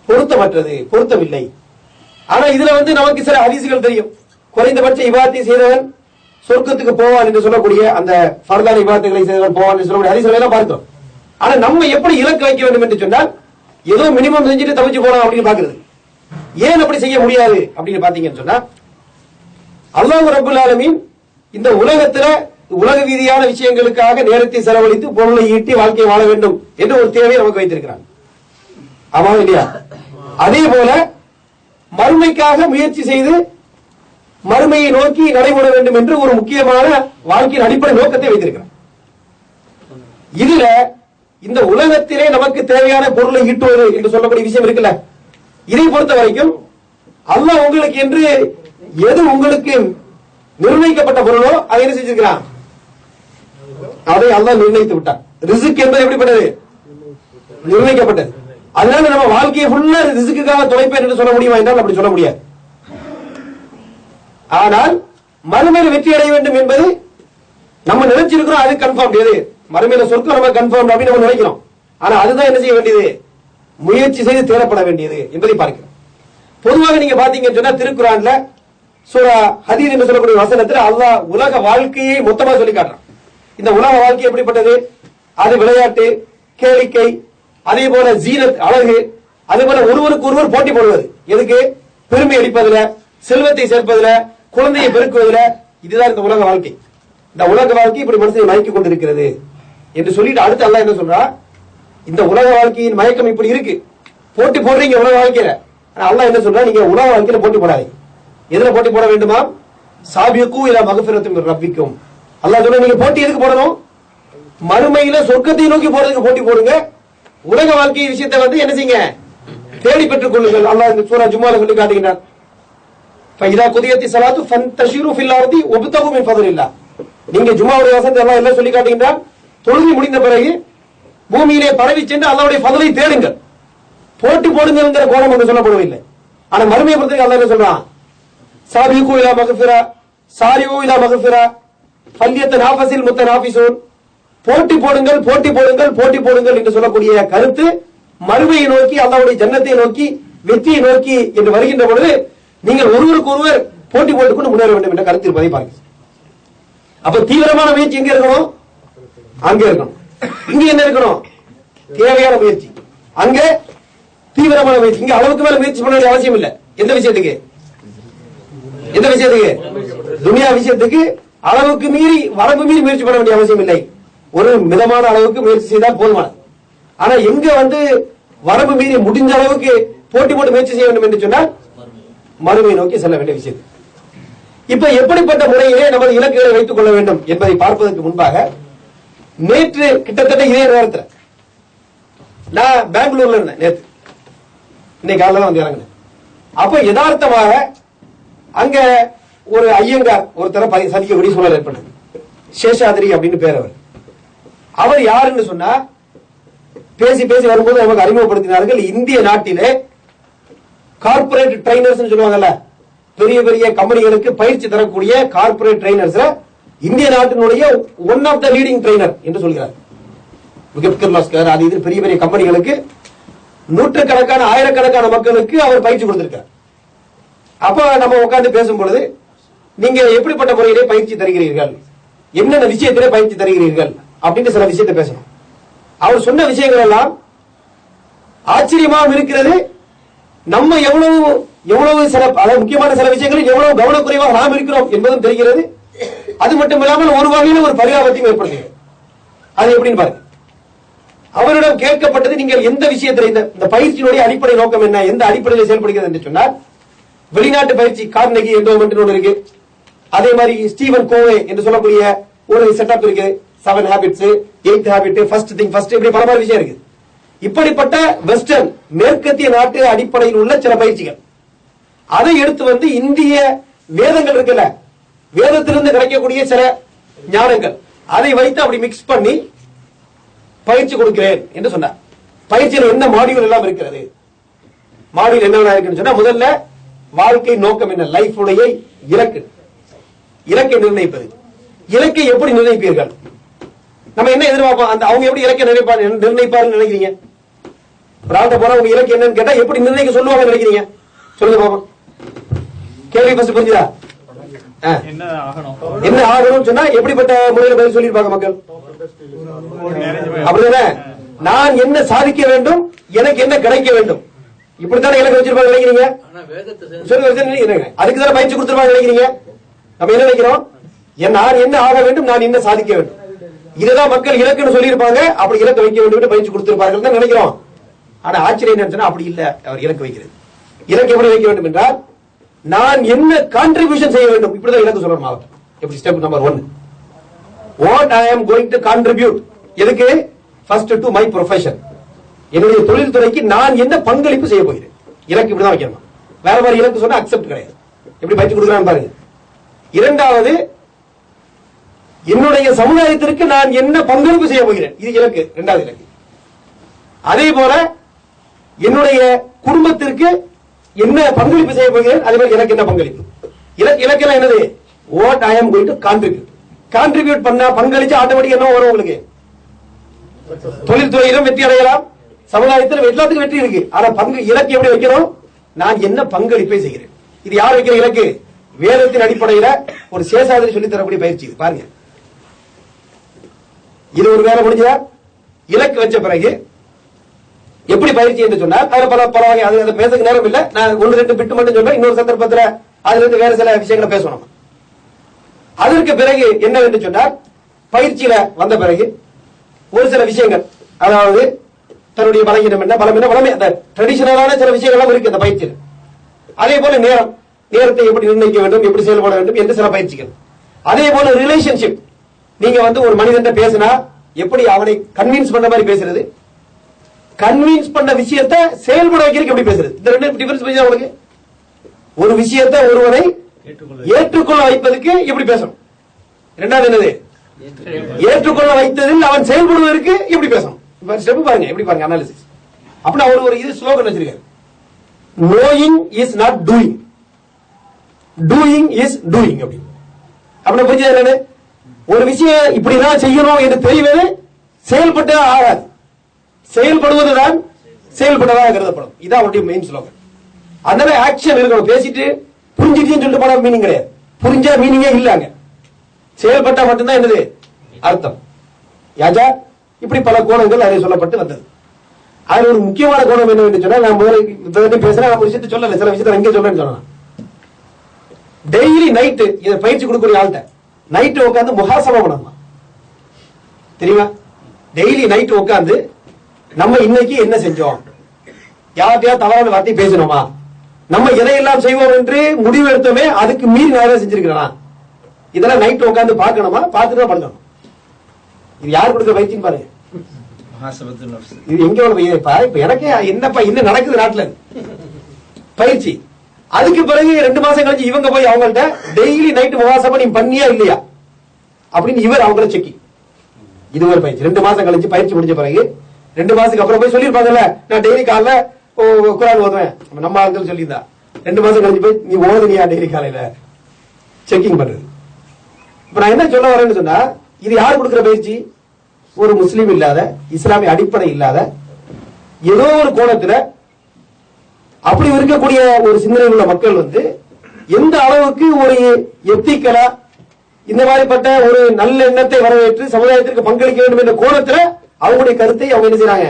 பொருத்தமற்றது, பொருத்தமில்லை. ஆனா இதுல நமக்கு சில ஹதீசுகள் தெரியும், குறைந்தபட்ச இபாதத்தை செய்தவன் சொர்க்கத்துக்கு போவான் என்று சொல்லக்கூடிய, அந்த ஃபர்தான இபாதத்துகளை செய்தவன் போவான் என்று சொல்லக்கூடிய ஹதீசுகளை எல்லாம் பார்த்தோம். ஆனா நம்ம எப்படி இலக்கு வைக்க வேண்டும் என்று சொன்னால், ஏதோ மினிமம் செஞ்சுட்டு தவிச்சு போலாம் அப்படின்னு பாக்குறது. ஏன் அப்படி செய்ய முடியாது அப்படின்னு பாத்தீங்கன்னு சொன்னா, அல்லாஹ் ரப்பல் ஆலமீன் இந்த உலகத்துல உலக ரீதியான விஷயங்களுக்காக நேரத்தை செலவழித்து பொருளை ஈட்டி வாழ்க்கையை வாழ வேண்டும் என்று ஒரு தேவையை நமக்கு வைத்திருக்கிறான். ஆமா இல்லையா? அதே போல மறுமைக்காக முயற்சி செய்து மறுமையை நோக்கி நடைபெற வேண்டும் என்று ஒரு முக்கியமான வாழ்க்கையின் அடிப்படை நோக்கத்தை வைத்திருக்கிறான். இதுல இந்த உலகத்திலே நமக்கு தேவையான பொருளை ஈட்டுவது என்று சொல்லக்கூடிய விஷயம் இருக்குல்ல, இதை பொறுத்த வரைக்கும் அல்லாஹ் உங்களுக்கு என்று எது உங்களுக்கு நிர்ணயிக்கப்பட்ட பொருளோ அதை என்ன செஞ்சிருக்கிறான், அதை அல்லாஹ் நிர்ணயித்து விட்டான். ரிஸ்க் என்பது எப்படிப்பட்டது, நிர்ணயிக்கப்பட்டது. அதனால நம்ம வாழ்க்கையை ஃபுல்லா ரிஸ்க்குக்காக தொலைப்பேன் என்று சொல்ல முடியுமா என்றால் அப்படி சொல்ல முடியாது. ஆனால் மறுமையில வெற்றி அடைய வேண்டும் என்பது நம்ம நினைச்சிருக்கிறோம், அது கன்ஃபார்ம். எது மறுமையில சொர்க்கம் நம்ம கன்ஃபார்ம் அப்படின்னு நம்ம நினைக்கிறோம். ஆனா அதுதான் என்ன செய்ய வேண்டியது, முயற்சி செய்து தேடப்பட வேண்டியது என்பதை பார்க்கிறோம். பொதுவாக நீங்க பாத்தீங்கன்னு சொன்னா, திருக்குறான்ல சூரா ஹதீத் என்று சொல்லக்கூடிய வசனத்தில் அல்லாஹ் உலக வாழ்க்கையை மொத்தமா சொல்லி காட்டுறான். இந்த உலக வாழ்க்கை எப்படிப்பட்டது, அது விளையாட்டு, கேளிக்கை, அதே போல ஜீனத், அழகு, அதே போல ஒருவருக்கு ஒருவர் போட்டி போடுவது, எதுக்கு, பெருமை அடிப்பதுல, செல்வத்தை சேர்ப்பதுல, குழந்தையை பெருக்குவதில், இதுதான் இந்த உலக வாழ்க்கை. இந்த உலக வாழ்க்கை இப்படி மனசை மயக்கிக் கொண்டிருக்கிறது என்று சொல்லிட்டு அடுத்து அல்லாஹ் என்ன சொல்றா, இந்த உலக வாழ்க்கையின் மயக்கம் இப்படி இருக்கு, போட்டி போடுறீங்க உலக வாழ்க்கையில. அல்லாஹ் என்ன சொல்றா, நீங்க உலக வாழ்க்கையில போட்டி போடாதீங்க. எதுல போட்டி போட வேண்டுமா, சாபியக்கூ இலா மக்ஃபிரத்தின் மின் ரப்பிக்கும். அல்லாஹ் சொல்ற, நீங்க போட்டி எதுக்கு போடணும், மறுமையில சொர்க்கத்தை நோக்கி போறதுக்கு போட்டி போடுங்க. உலக வாழ்க்கை விஷயத்தை என்ன செய்யுங்க, தேடி பெற்றுக் கொள்ளுங்கள். அல்லாஹ் இந்த சூரா ஜும்மால சொல்லி காட்டுகிறார். ஃபைதா குதியத்தி ஸலாத்து ஃபன்தஷிரு ஃபில் அர்தி வப்தகு மின் ஃபضலில்லாஹ். நீங்க ஜும்மாவுடைய வசனத்தை எல்லாம் எல்லாம் சொல்லி காட்டுகின்றான். தொழுகை முடிந்த பிறகு பூமியிலே பரவி சென்று அல்லாஹ்வுடைய ஃபضலை தேடுங்கள், போட்டி போடுங்கள்ங்கிற கோணம் அங்கு சொல்லப்படவில்லை. ஆனா மறுமையை பொறுத்தவரைக்கும் அல்லாஹ் என்ன சொல்றான்? சாபிகு இலா மக்ஃபிரா சாரிஉ இலா மக்ஃபிரா ஃபல்யத்தனாஃபஸில் முத்தனாஃபிஸூன். போட்டி போடுங்கள், போட்டி போடுங்கள், போட்டி போடுங்கள் என்று சொல்லக்கூடிய கருத்து மறுமையை நோக்கி, அல்லாஹ்வுடைய ஜன்னத்தை நோக்கி, வெற்றியை நோக்கி என்று வருகின்ற பொழுது நீங்கள் ஒருவருக்கு ஒருவர் போட்டி போட்டுக்கொண்டு முன்னேற வேண்டும் என்ற கருத்து இருப்பதை பாருங்கள். அப்ப தீவிரமான முயற்சி எங்க இருக்கணும்? அங்க இருக்கணும். இங்க என்ன இருக்கணும்? தேவையான முயற்சி. அங்க தீவிரமான முயற்சி. இங்க அளவுக்கு மேல முயற்சி பண்ண வேண்டிய அவசியம் இல்லை. எந்த விஷயத்துக்கு? எந்த விஷயத்துக்கு? துனியா விஷயத்துக்கு அளவுக்கு மீறி, வரம்பு மீறி முயற்சி பண்ண வேண்டிய அவசியம் இல்லை. ஒரு மிதமான அளவுக்கு முயற்சி செய்தால் போதுமானது. ஆனா எங்க வரம்பு மீறி முடிஞ்ச அளவுக்கு போட்டி போட்டு முயற்சி செய்ய வேண்டும் என்று சொன்னால் மறுமையை நோக்கி செல்ல வேண்டிய விஷயம். இப்ப எப்படிப்பட்ட முறையிலே நமது இலக்குகளை வைத்துக் கொள்ள வேண்டும் என்பதை பார்ப்பதற்கு முன்பாக, நேற்று கிட்டத்தட்ட இதே நேரத்தில் நான் பெங்களூர்ல இருந்தேன். நேற்று இன்னைக்கு காலையில தான் வந்து இறங்கினேன். அப்ப யதார்த்தமாக அங்க ஒரு ஐயங்கார் ஒருத்தர சந்திக்கக்கூடிய சூழல் ஏற்பட்டது. சேஷாதிரி அப்படின்னு பேர். அவர் யாருன்னு சொன்னா, பேசி பேசி வரும்போது நமக்கு அறிமுகப்படுத்தினார்கள். இந்திய நாட்டிலே கார்பரேட் ட்ரைனர்ஸ் சொல்லுவாங்கல்ல, பெரிய பெரிய கம்பெனிகளுக்கு பயிற்சி தரக்கூடிய கார்பரேட் ட்ரைனர்ஸ் இந்திய நாட்டினுடைய one of the leading trainer என்று சொல்கிறார். அது இது பெரிய பெரிய கம்பெனிகளுக்கு நூற்றுக்கணக்கான ஆயிரக்கணக்கான மக்களுக்கு அவர் பயிற்சி கொடுத்திருக்கார். அப்ப நம்ம உட்கார்ந்து பேசும் பொழுது, நீங்க எப்படிப்பட்ட முறையிலே பயிற்சி தருகிறீர்கள், என்னென்ன விஷயத்திலே பயிற்சி தருகிறீர்கள் அப்படின்னு சில விஷயத்தை பேசணும். அவர் சொன்ன விஷயங்கள் எல்லாம் ஆச்சரியமாக இருக்கிறது. நம்ம எவ்வளவு சில முக்கியமான சில விஷயங்களில் எவ்வளவு கவனக்குறைவாக நாம் இருக்கிறோம் என்பதும் தெரிகிறது. அது மட்டும் இல்லாமல் ஒரு வகையில் ஒரு பரிதாபத்தையும் ஏற்படுத்துகிறது. அது எப்படின்னு பாருங்க. அவரிடம் கேட்கப்பட்டது, நீங்கள் எந்த விஷயத்தில் இந்த பயிற்சியினுடைய அடிப்படை நோக்கம் என்ன, எந்த அடிப்படையில் செயல்படுகிறது என்று சொன்னார். வெளிநாட்டு பயிற்சி கார்னகி என்டோமென்ட் ஒன்று இருக்கு. அதே மாதிரி ஸ்டீவன் கோவே என்று சொல்லக்கூடிய ஒரு செட்டப் இருக்கு. 7 habits, 8 habit, first thing first, இப்படி பல மாதிரி விஷயம் இருக்கு. இப்படிப்பட்ட வெஸ்டர்ன் மேற்கத்திய நாட்டு அடிப்படையில் உள்ள சில பயிற்சிகள், அதை எடுத்து வந்து இந்திய வேதங்கள் இருக்குல்ல, வேதத்திலிருந்து கிடைக்கக்கூடிய சில ஞானங்கள், அதை வைத்து அப்படி மிக்ஸ் பண்ணி பயிற்சி கொடுக்கிறேன் என்று சொன்னார். பயிற்சியில் என்ன மாடியூல் எல்லாம் இருக்கிறது, மாடியூல் என்னென்ன இருக்குன்னு சொன்னா, முதல்ல வாழ்க்கை நோக்கம் என்ன, லைஃப் உடைய இலக்கு, இலக்கை நிர்ணயிப்பது. இலக்கை எப்படி நிர்ணயிப்பீர்கள்? நம்ம என்ன எதிர்பார்ப்போம்? அந்த அவங்க எப்படி இலக்கை நிர்ணயிப்பார்கள் நினைக்கிறீங்க? ஒரு ஆள்கிட்ட போனா உங்க இலக்கு என்னன்னு கேட்டா எப்படி நிர்ணயிக்க சொல்லுவாங்க நினைக்கிறீங்க? சொல்லுங்க பாப்போம். கேள்வி ஃபர்ஸ்ட் புரிஞ்சுதா? என்ன ஆகணும்னு சொன்னா எப்படிப்பட்ட முறையில் பதில் சொல்லிருப்பாங்க மக்கள்? அப்படிதானே? நான் என்ன சாதிக்க வேண்டும், எனக்கு என்ன கிடைக்க வேண்டும், இப்படித்தானே இலக்கு வச்சிருப்பாங்க நினைக்கிறீங்க? அதுக்கு தானே பயிற்சி கொடுத்துருப்பாங்க நினைக்கிறீங்க? நம்ம என்ன நினைக்கிறோம்? நான் என்ன ஆக வேண்டும், நான் என்ன சாதிக்க வேண்டும், இதுதான் மக்கள் இலக்குன்னு சொல்லியிருப்பாங்க. அப்படி இலக்கு வைக்க வேண்டும் பயிற்சி கொடுத்திருப்பார்கள் தான் நினைக்கிறோம். ஆனா ஆச்சரியம் என்ன, அப்படி இல்ல. அவர் இலக்கு வைக்கிறது. இலக்கு எப்படி வைக்க வேண்டும் என்றால், நான் என்ன கான்ட்ரிபியூஷன் செய்ய வேண்டும், இப்படிதான் இலக்கு சொல்லணும். மாவட்டம் எப்படி? Step number 1, what I am going to contribute. எதுக்கு? ஃபர்ஸ்ட் டு மை ப்ரொஃபஷன், என்னுடைய தொழில் துறைக்கு நான் என்ன பங்களிப்பு செய்ய போகிறேன். இலக்கு இப்படிதான் வைக்கணும். வேற மாதிரி இலக்கு சொன்னா அக்செப்ட் கிடையாது. எப்படி பயிற்சி கொடுக்குறான்னு பாருங்க. இரண்டாவது, என்னுடைய சமுதாயத்திற்கு நான் என்ன பங்களிப்பு செய்ய போகிறேன், இது இலக்கு, இரண்டாவது இலக்கு. அதே போல என்னுடைய குடும்பத்திற்கு என்ன பங்களிப்பு செய்ய போகிறேன், அதே போல எனக்கு என்ன பங்களிப்பு. இலக்கெல்லாம் என்னது? What I am going to contribute. Contribute பண்ண, பங்களிச்சு ஆட்டோமேட்டிக் என்ன வரும் உங்களுக்கு? தொழில் துறையிலும் வெற்றி அடையலாம், சமுதாயத்தில் எல்லாத்துக்கும் வெற்றி இருக்கு. ஆனா இலக்கு எப்படி வைக்கணும்? நான் என்ன பங்களிப்பை செய்கிறேன். இது யார் வைக்கிற இலக்கு? வேதத்தின் அடிப்படையில் ஒரு சேஷாதிரி சொல்லி தரக்கூடிய பயிற்சி. பாருங்க, இது ஒரு வேலை முடிஞ்சா இலக்கு வச்ச பிறகு எப்படி பயிற்சி என்று சொன்னால், அதுல பல பல வகை, அது பேசுறதுக்கு நேரம் இல்ல. நான் 1-2 பிட்டு மட்டும் சொல்றேன். இன்னொரு சந்தர்ப்பத்தில் அதுல இருந்து வேற சில விஷயங்களை பேசணும். அதற்கு பிறகு என்னவென்று சொன்னால், பயிற்சியில வந்த பிறகு ஒரு சில விஷயங்கள், அதாவது தன்னுடைய பலகீனம் என்ன, பலம் என்ன, பலமே, அந்த ட்ரெடிஷனலான சில விஷயங்கள் இருக்கு அந்த பயிற்சியில். அதே போல நேரத்தை எப்படி நிர்ணயிக்க வேண்டும், எப்படி செயல்பட வேண்டும் என்று சில பயிற்சிகள். அதே போல ரிலேஷன்ஷிப், நீங்க ஒரு மனிதன் பேசினா எப்படி அவனை கன்வின்ஸ் பண்ண மாதிரி பேசுறது, கன்வின்ஸ் பண்ண விஷயத்தை செயல்பட வைக்கிறதுக்கு எப்படி பேசுறது, இந்த ரெண்டு டிஃபரன்ஸ் புரியுதா உங்களுக்கு? ஒரு விஷயத்தை ஒருவனை ஏற்றுக்கொள்ள வைப்பதற்கு எப்படி பேசணும், இரண்டாவது என்னது ஏற்றுக்கொள்ள வைத்ததில் அவன் செயல்படுவதற்கு எப்படி பேசணும். ஸ்டெப் பாருங்க, எப்படி பாருங்க அனாலிசிஸ். அப்படின்னா அவர் ஒரு இது ஸ்லோகன் வச்சிருக்காரு, knowing is not doing, doing is doing. அப்படி அப்படின்னா புரிஞ்சது என்னன்னு, ஒரு விஷயம் இப்படிதான் செய்யணும் என்று தெரிவது செயல்பட்டதா ஆகாது, செயல்படுவதுதான் செயல்பட்டதாக கருதப்படும். இதான் அவருடைய மெயின் ஸ்லோகன். அதனால ஆக்ஷன் இருக்கணும். பேசிட்டு புரிஞ்சிட்டுன்னு சொல்லிட்டு போனா மீனிங் கிடையாது, புரிஞ்சா மீனிங்கே இல்லாங்க, செயல்பட்டா மட்டும்தான் என்னது அர்த்தம். யாஜா இப்படி பல கோணங்கள் அதில் சொல்லப்பட்டு வந்தது. அதுல ஒரு முக்கியமான கோணம் என்ன சொன்னா, நான் முதல்ல பேசுறேன், நான் ஒரு விஷயத்தை சொல்லல, சில விஷயத்தை எங்கே சொல்றேன்னு சொன்னா, டெய்லி நைட்டு இதை பயிற்சி கொடுக்கக்கூடிய ஆள்கிட்ட நைட்டு உட்காந்து முகாசபா பண்ணணுமா தெரியுமா? டெய்லி நைட்டு உட்காந்து நம்ம இன்னைக்கு என்ன செஞ்சோம், யார்கிட்டயா தவறான வார்த்தை பேசணுமா, நம்ம எதையெல்லாம் செய்வோம் என்று முடிவு எடுத்தோமே அதுக்கு மீறி நான் செஞ்சிருக்கிறேன், இதெல்லாம் நைட்டு உட்காந்து பார்க்கணுமா, பார்த்துட்டு தான் பண்ணணும். இது யார் கொடுக்குற பயிற்சின்னு பாருங்க. இது எங்க இப்ப எனக்கே என்னப்பா இன்னும் நடக்குது நாட்டுல பயிற்சி. அதுக்கு பிறகு 2 மாசம் கழிச்சு இவங்க போய் அவங்கள்ட்ட டெய்லி நைட்டு முகாசபா நீ பண்ணியா இல்லையா அப்படின்னு இவர் அவங்கள செக்கி, இது ஒரு பயிற்சி. 2 மாசம் கழிச்சு பயிற்சி முடிஞ்ச பிறகு 2 மாசத்துக்கு அப்புறம் போய் சொல்லிருப்பாங்கல்ல, நான் டெய்லி காலைல குரான் ஓதுவேன், நம்ம ஆட்கள் சொல்லியிருந்தா 2 மாசம் கழிச்சு போய் நீ ஓதுனியா டெய்லி காலையில செக்கிங் பண்றது. இப்ப நான் என்ன சொல்ல வரேன்னு சொன்னா, இது யார் கொடுக்கிற பயிற்சி? ஒரு முஸ்லீம் இல்லாத, இஸ்லாமிய அடிப்படை இல்லாத ஏதோ ஒரு கோணத்துல அப்படி இருக்கக்கூடிய ஒரு சிந்தனை உள்ள மக்கள் எந்த அளவுக்கு ஒரு எத்திக்கலா இந்த மாதிரிப்பட்ட ஒரு நல்ல எண்ணத்தை வரவேற்று சமுதாயத்திற்கு பங்களிக்க வேண்டும் என்ற கோணத்துல அவங்களுடைய கருத்தை அவங்க என்ன செய்யறாங்க,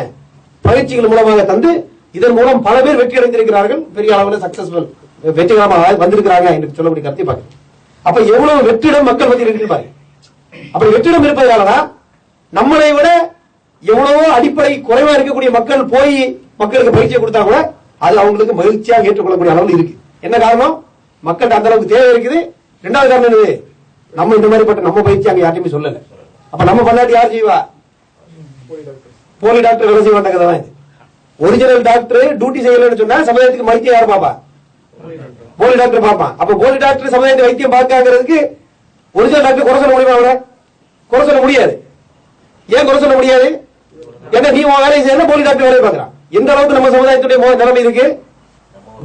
பயிற்சிகள் மூலமாக தந்து இதன் மூலம் பல பேர் வெற்றி அடைந்திருக்கிறார்கள், பெரிய அளவில் சக்சஸ்ஃபுல் வெற்றிகரமாக வந்திருக்கிறாங்க என்று சொல்லக்கூடிய கருத்தை பாருங்க. அப்ப எவ்வளவு வெற்றிடம் மக்கள் மத்தியில் இருப்பாங்க. அப்படி வெற்றிடம் இருப்பதாலதான் நம்மளை விட எவ்வளவோ அடிப்படை குறைவா இருக்கக்கூடிய மக்கள் போய் மக்களுக்கு பயிற்சியை கொடுத்தா கூட அது அவங்களுக்கு மகிழ்ச்சியாக ஏற்றுக்கொள்ளக்கூடிய அளவில் இருக்கு. என்ன காரணம்? மக்கள்கிட்ட அந்த அளவுக்கு தேவை இருக்குது. 2வது காரணம் என்னது, நம்ம இந்த மாதிரிப்பட்ட நம்ம பயிற்சி அங்க யார்ட்டையுமே சொல்லல. அப்ப நம்ம பண்ணாட்டி யார் செய்வா? போலி டாக்டர் வேலை செய்ய மாட்டாங்க தான். இது ஒரிஜினல் டாக்டர் டியூட்டி செய்யலன்னு சொன்னா சமுதாயத்துக்கு வைத்தியம் யார் பாப்பா? போலி டாக்டர் பாப்பான். அப்ப போலி டாக்டர் சமுதாயத்தை வைத்தியம் பார்க்காங்கிறதுக்கு ஒரிஜினல் டாக்டர் குறை சொல்ல முடியுமா? அவரை குறை சொல்ல முடியாது. ஏன் குறை சொல்ல முடியாது? ஏன்னா நீ உன் வேலையை செய்யற, போலி டாக்டர் வேலையை பார்க்கறான். எந்த அளவுக்கு நம்ம சமுதாயத்துடைய நிலைமை இருக்கு?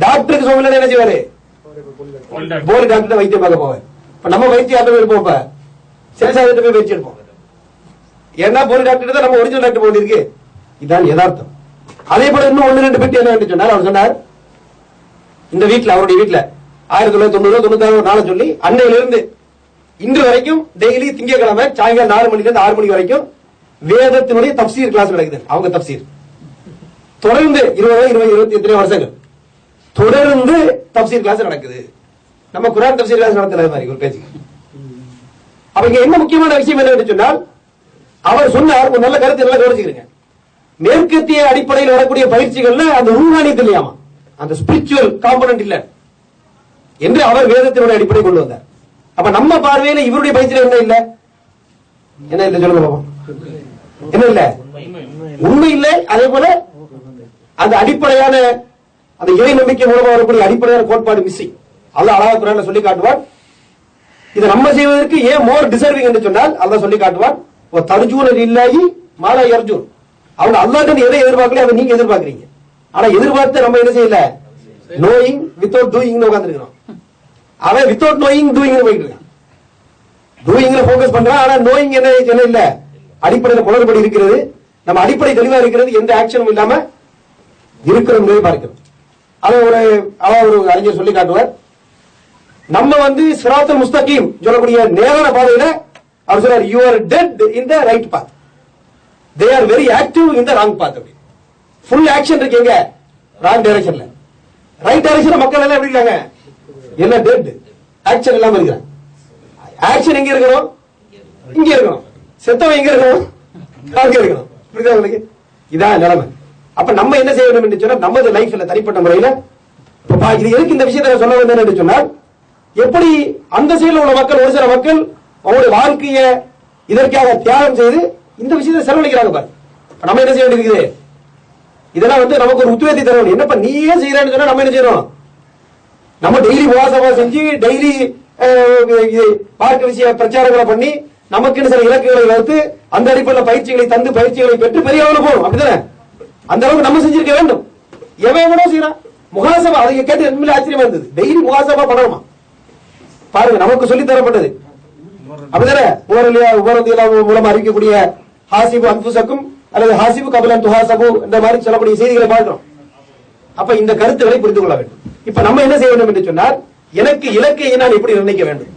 டாக்டருக்கு சொல்லல என்ன செய்வாரு? போலி டாக்டர் வைத்தியம் பார்க்க போவார். இப்ப நம்ம வைத்தியம் எடுப்போம், இப்ப சேசாதிட்ட போய் பயிற்சி எடுப்போம். ஏன்னா போலி டாக்டர் தான் நம்ம ஒரிஜினல் டாக்டர் போல இருக்கு. இதான் யதார்த்தம். அதே போல இன்னும் 1-2 பெட்டி என்ன சொன்னார். அவர் சொன்னார், இந்த வீட்டுல அவருடைய வீட்டுல 1990 96 நாளை சொல்லி அன்னையிலிருந்து இன்று வரைக்கும் டெய்லி திங்கட்கிழமை சாயங்காலம் 4 மணில இருந்து 6 மணி வரைக்கும் வேதத்தினுடைய தப்சீர் கிளாஸ் நடக்குது. அவங்க தப்சீர் தொடர்ந்து 20 வருஷங்கள் தொடர்ந்து தப்சீர் கிளாஸ் நடக்குது. நம்ம குர்ஆன் தப்சீர் கிளாஸ் நடத்தல மாதிரி ஒரு பேச்சு. அப்ப இங்க என்ன முக்கியமான விஷயம் என்ன சொன்னால், அவர் சொன்னார் ஒரு நல்ல கருத்து, நல்லா கவனிச்சுக்கிறீங்க. மேற்கத்திய அடிப்படையில் வரக்கூடிய பயிற்சிகள்ல அந்த ரூஹானியத் இல்லையாமா, அந்த ஸ்பிரிச்சுவல் காம்பனன்ட் இல்ல என்று அவர் வேதத்தினுடைய அடிப்படை கொண்டு வந்தார். அப்ப நம்ம பார்வையில இவருடைய பயிற்சியில என்ன இல்ல, என்ன இல்ல சொல்லுங்க பாப்போம். என்ன இல்ல? உண்மை இல்லை. அதே போல அந்த அடிப்படையான அந்த இறை நம்பிக்கை மூலமாக வரக்கூடிய அடிப்படையான கோட்பாடு மிஸ்ஸிங். அல்லாஹ் அழகா குர்ஆன்ல சொல்லி காட்டுவான். இதை நம்ம செய்வதற்கு ஏன் மோர் டிசர்விங் என்று சொன்னால் அல்லாஹ் சொல்லி காட்டுவான், தர்ஜூன லில்லாஹி மா லா யர்ஜூன். அவங்க அல்லாஹ்ட்ட எதை எதிர்பார்க்கல அதை நீங்க எதிர்பார்க்கறீங்க. ஆனா எதிர்பார்த்து நம்ம என்ன செய்யல, நோயிங் வித்தவுட் டூயிங் உட்கார்ந்துருக்கோம். அவன் வித்தவுட் நோயிங் டூயிங் போயிட்டு இருக்கான். டூயிங்ல போக்கஸ் பண்றான், ஆனா நோயிங் என்ன இல்ல, அடிப்படையில் குளறுபடி இருக்கிறது. நம்ம அடிப்படை தெளிவா இருக்கிறது, எந்த ஆக்ஷனும் இல்லாம இருக்கிறோம் பார்க்கிறோம். அதை ஒரு அறிஞர் சொல்லி காட்டுவார். நம்ம சிராத்துல் முஸ்தகீம் சொல்லக்கூடிய நேரான பாதையில அவர் சொல்றார், you are dead in the right path, they are very active in the wrong path. அப்படி ஃபுல் ஆக்ஷன் இருக்கு எங்க, ராங் டைரக்ஷன்ல. ரைட் டைரக்ஷன்ல மக்கள் எல்லாம் எப்படி இருக்காங்க, எல்லாம் டெட், ஆக்ஷன் இல்லாம இருக்கிறாங்க. ஆக்ஷன் எங்க இருக்கணும், இங்க இருக்கணும். செத்தவன் எங்க இருக்கணும், அங்க இருக்கணும். புரியுதா உங்களுக்கு? இதான் நிலைமை. அப்ப நம்ம என்ன செய்ய வேண்டும் என்று சொன்னால், நமது லைஃப்ல தனிப்பட்ட முறையில இது எதுக்கு இந்த விஷயத்தை சொல்ல வந்தேன் என்று சொன்னால், எப்படி அந்த சைடுல உள்ள மக்கள், ஒரு சில மக்கள் அவங்களுடைய வாழ்க்கையை இதற்காக தியாகம் செய்து இந்த விஷயத்தை செலவழிக்கிறாங்க பாரு. நம்ம என்ன செய்ய வேண்டியிருக்குது, இதெல்லாம் நமக்கு ஒரு உத்வேகத்தை தரணும். என்னப்பா நீயே செய்யறான்னு சொன்னா நம்ம என்ன செய்யணும், நம்ம டெய்லி முகாசபா செஞ்சு டெய்லி மார்க்க விஷய பிரச்சாரங்களை பண்ணி நமக்குன்னு சில இலக்குகளை வகுத்து அந்த அடிப்படையில் பயிற்சிகளை தந்து பயிற்சிகளை பெற்று பெரிய அளவில் போகணும். அப்படித்தானே? அந்த அளவுக்கு நம்ம செஞ்சிருக்க வேண்டும். எவன் எவனோ செய்யறான் முகாசபா. அதை கேட்டு உண்மையில ஆச்சரியமா இருந்தது. டெய்லி முகாசபா பண்ணணுமா பாருங்க, நமக்கு சொல்லி தரப்பட்டது. அப்படித்தானே? மூலமா அறிவிக்கக்கூடிய ஹாசிபு அன்புசக்கும் அல்லது ஹாசிபு கபலன் துஹாசபு என்ற மாதிரி சொல்லக்கூடிய செய்திகளை பார்க்கிறோம். அப்ப இந்த கருத்துக்களை புரிந்து கொள்ள வேண்டும். இப்ப நம்ம என்ன செய்ய வேண்டும் என்று சொன்னால், எனக்கு இலக்கை நான் எப்படி நிர்ணயிக்க வேண்டும்?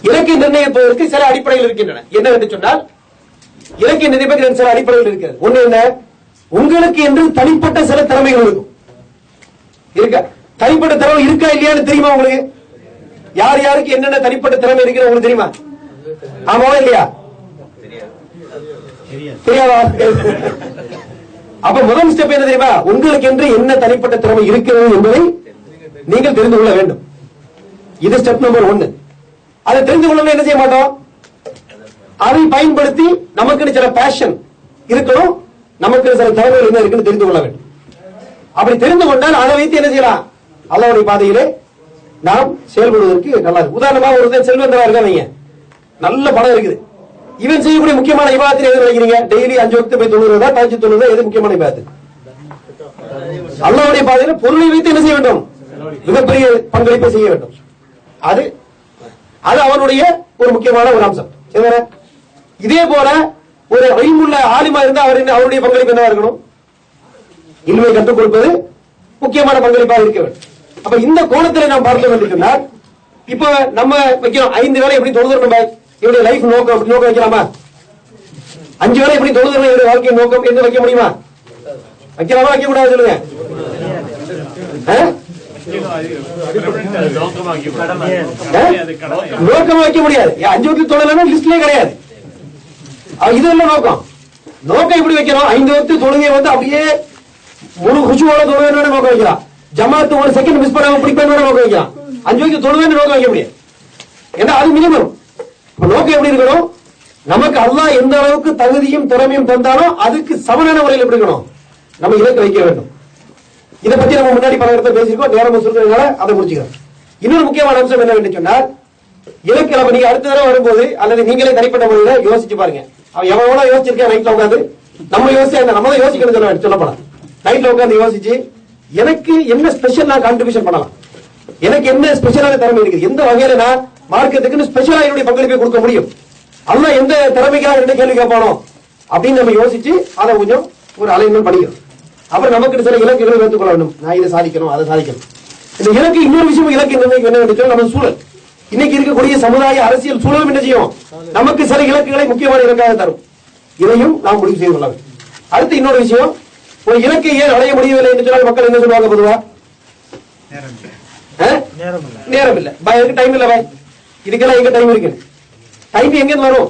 இலக்கை நிர்ணயிப்பதற்கு சில அடிப்படைகள் இருக்கின்றன. என்னவென்று சொன்னால், இலக்கை நிர்ணயிப்பதற்கு சில அடிப்படைகள் இருக்கிறது. ஒண்ணு என்ன, உங்களுக்கு என்று தனிப்பட்ட சில திறமைகள் இருக்கும். இருக்க தனிப்பட்ட திறமை இருக்கா இல்லையான்னு தெரியுமா உங்களுக்கு? யார் யாருக்கு என்னென்ன தனிப்பட்ட திறமை இருக்கிறது உங்களுக்கு தெரியுமா? ஆமாவா இல்லையா? தெரியாதா? அப்ப முதல் ஸ்டெப் என்ன தெரியுமா? உங்களுக்கு என்று என்ன தனிப்பட்ட திறமை இருக்கிறது என்பதை நீங்கள் தெரிந்து கொள்ள வேண்டும். இது ஸ்டெப் நம்பர் 1. அதை தெரிந்து கொள்ள என்ன செய்ய மாட்டோம்? அதை பயன்படுத்தி நமக்கு சில பேஷன் இருக்கணும், நமக்கு சில திறமைகள் என்ன இருக்குன்னு தெரிந்து கொள்ள வேண்டும். அப்படி தெரிந்து கொண்டால் அதை வைத்து என்ன செய்யலாம்? அல்லாஹ்வுடைய பாதையிலே நாம் செயல்படுவதற்கு நல்லா இருக்கு. உதாரணமா ஒரு செல்வந்தரா இருக்காங்க, நல்ல பணம் இருக்குது. இவன் செய்யக்கூடிய முக்கியமான இபாதத்தை எது நினைக்கிறீங்க? டெய்லி 5 வக்து போய் தொழுகிறதா, தஹஜ்ஜுத் தொழுகிறதா? எது முக்கியமான இபாதத்? அல்லாஹ்வுடைய பாதையில பொருளை வைத்து என்ன செய்ய வேண்டும்? மிகப்பெரிய பங்களிப்பை செய்ய வேண்டும். அது அவனுடைய ஒரு முக்கியமான ஒரு அம்சம். இதே போல ஒரு இல்முள்ள ஆலிமா இருந்தா அவருடைய பங்களிப்பு என்னவா இருக்கணும்? இல்மை கற்றுக் கொடுப்பது முக்கியமான பங்களிப்பாக இருக்க வேண்டும். அப்ப இந்த கோணத்தில் நாம் பார்த்தோம் என்று சொன்னால், இப்ப நம்ம வைக்கிறோம் 5 வேளை எப்படி தொழுதுறோம், இவருடைய லைஃப் நோக்கம் அப்படி நோக்கம் வைக்கலாமா? 5 வேளை எப்படி தொழுதுறோம் இவருடைய வாழ்க்கை நோக்கம் என்று வைக்க முடியுமா? வைக்கலாமா வைக்க கூடாது சொல்லுங்க? நோக்கம் வைக்க முடியாது. 5 வக்து தொழலன்னா லிஸ்ட்லயே கிடையாது. இது என்ன நோக்கம்? நோக்கம் எப்படி வைக்கணும்? 5 வக்து தொழுகை அப்படியே முழு குஷுவோட தொழுவேன்னு நோக்கம் வைக்கலாம். ஜமாத்து ஒரு செகண்ட் மிஸ் பண்ணாம பிடிப்பேன்னு நோக்கம் வைக்கலாம். 5 வக்து தொழுவேன்னு நோக்கம் வைக்க முடியாது. ஏன்னா அது மினிமம். நோக்கம் எப்படி இருக்கணும்? நமக்கு அல்லாஹ் எந்த அளவுக்கு தகுதியும் திறமையும் தந்தாலும் அதுக்கு சமனான முறையில் எப்படி இருக்கணும்? நம்ம இலக்கு வைக்க வேண்டும். இதை பத்தி நம்ம முன்னாடி பல இடத்துல பேசியிருக்கோம். நேரம் சொல்றதுனால அதை முடிச்சுக்கிறோம். இன்னொரு முக்கியமான அம்சம் என்னவென்று சொன்னால், இலக்கு நம்ம நீங்க அடுத்த தடவை வரும்போது அல்லது நீங்களே தனிப்பட்ட முறையில யோசிச்சு பாருங்க. அவன் எவ்வளவு யோசிச்சிருக்கேன் நைட்ல உட்காந்து நம்ம யோசிச்சு நம்ம தான் யோசிக்கணும் சொல்லப்படலாம். நைட்ல உட்காந்து யோசிச்சு எனக்கு என்ன ஸ்பெஷல் நான் கான்ட்ரிபியூஷன் பண்ணலாம், எனக்கு என்ன ஸ்பெஷலான திறமை இருக்குது, எந்த வகையில நான் மார்க்கெட்டுக்கு ஸ்பெஷலா என்னுடைய பங்களிப்பை கொடுக்க முடியும், அல்லாஹ் எந்த திறமைக்காக என்ன கேள்வி கேட்பானோ அப்படின்னு நம்ம யோசிச்சு அதை கொஞ்சம் ஒரு அலைன்மெண்ட் பண்ணிக்கிறோம். அப்புறம் நமக்கு சில இலக்குகளை வைத்துக் கொள்ள வேண்டும். நான் இதை சாதிக்கணும், அதை சாதிக்கணும். இந்த இலக்கு இன்னொரு விஷயம் இலக்கு என்ன நம்ம சூழல், இன்னைக்கு இருக்கக்கூடிய சமுதாய அரசியல் சூழலும் என்ன செய்யும்? நமக்கு சில இலக்குகளை முக்கியமான இலக்காக தரும். இதையும் நாம் முடிவு செய்து கொள்ள வேண்டும். அடுத்து இன்னொரு விஷயம், ஒரு இலக்கை ஏன் அடைய முடியவில்லை என்று சொன்னால் மக்கள் என்ன சொல்லுவாங்க? பொதுவா நேரம் இல்ல, டைம் இல்ல, இதுக்கெல்லாம் எங்க டைம் இருக்கு? டைம் எங்க வரும்?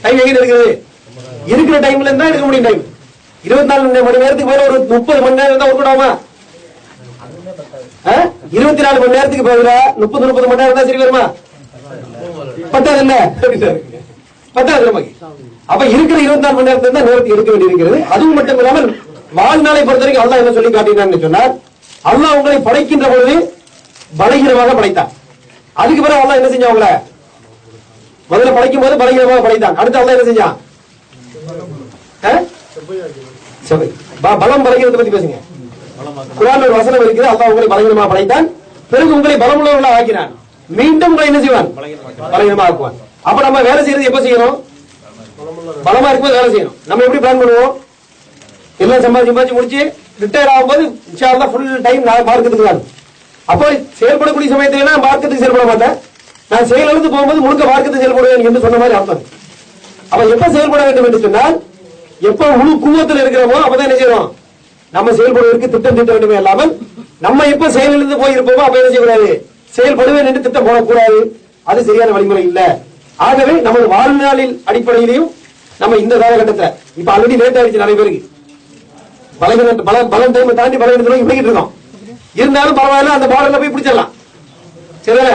டைம் எங்க இருக்குது? இருக்கிற டைம்ல இருந்தா எடுக்க முடியும். டைம் 24 மணி நேரத்துக்கு மேல ஒரு 30 மணி நேரம் தான் ஒர்க் ஆகுமா? 24 மணி நேரத்துக்கு பதிலா 30 மணி நேரம் தான் சரி வருமா? பத்தாது இல்ல, பத்தாது நமக்கு. அப்ப இருக்கிற 24 மணி நேரத்துல தான் நேரத்தை எடுக்க வேண்டி இருக்கிறது. அதுவும் மட்டும் இல்லாமல் வாழ்நாளை பொறுத்த வரைக்கும் அல்லாஹ் என்ன சொல்லி காட்டினான்னு சொன்னார், அல்லாஹ் உங்களை படைக்கின்ற பொழுது பலகீனமாக படைத்தான். அதுக்கு பிறகு அல்லாஹ் என்ன செஞ்சான்? உங்களை முதல்ல படைக்கும் போது பலகீனமாக படைத்தான். அடுத்து அல்லாஹ் என்ன செஞ்சான்? பலம் பலகீனத்தை பத்தி பேசுங்க. குர்ஆன்ல ஒரு வசனம் இருக்குது, அல்லாஹ் உங்களை பலகீனமாக படைத்தான், பிறகு உங்களை பலமுள்ளவர்களாக ஆக்கினான், மீண்டும் உங்களை என்ன செய்வான்? பலகீனமாக ஆக்குவான். அப்ப நம்ம வேலை செய்யறது எப்ப செய்யணும்? பலமா இருக்கும்போது வேலை செய்யணும். நம்ம எப்படி பிளான் பண்ணுவோம்? எல்லாம் சம்பாதிச்சு முடிச்சு ரிட்டையர் ஆகும்போது இன்ஷா அல்லாஹ் ஃபுல் டைம் நான் மார்க்கெட்டுக்கு தான். அப்போ செயல்படக்கூடிய சமயத்துல நான் மார்க்கெட்டுக்கு செயல்பட மாட்டேன், நான் செயலிழந்து போகும்போது முழுக்க மார்க்கெட்டுக்கு செயல்படுவேன் என்று சொன்ன மாதிரி அர்த்தம். அப்ப எப்ப செயல்பட வேண்டும் என்று சொன்னால், எப்ப முழு குவத்தில் இருக்கிறோமோ அப்பதான் என்ன செய்யணும்? நம்ம செயல்படுவதற்கு திட்டம் தீட்ட வேண்டுமே இல்லாமல், நம்ம எப்ப செயலிழந்து போயிருப்போமோ அப்ப என்ன செய்யக்கூடாது? செயல்படுவேன் என்று திட்டம் போடக்கூடாது. அது சரியான வழிமுறை இல்ல. ஆகவே நமது வாழ்நாளில் அடிப்படையிலையும் நம்ம இந்த காலகட்டத்தை இப்ப ஆல்ரெடி லேட் ஆயிடுச்சு, நிறைய பேருக்கு பலம் டைம் தாண்டி பலகீனத்தை இப்படிக்கிட்டு இருக்கோம். இருந்தாலும் பரவாயில்ல, அந்த பார்டர்ல போய் பிடிச்சிடலாம். சரிதானே?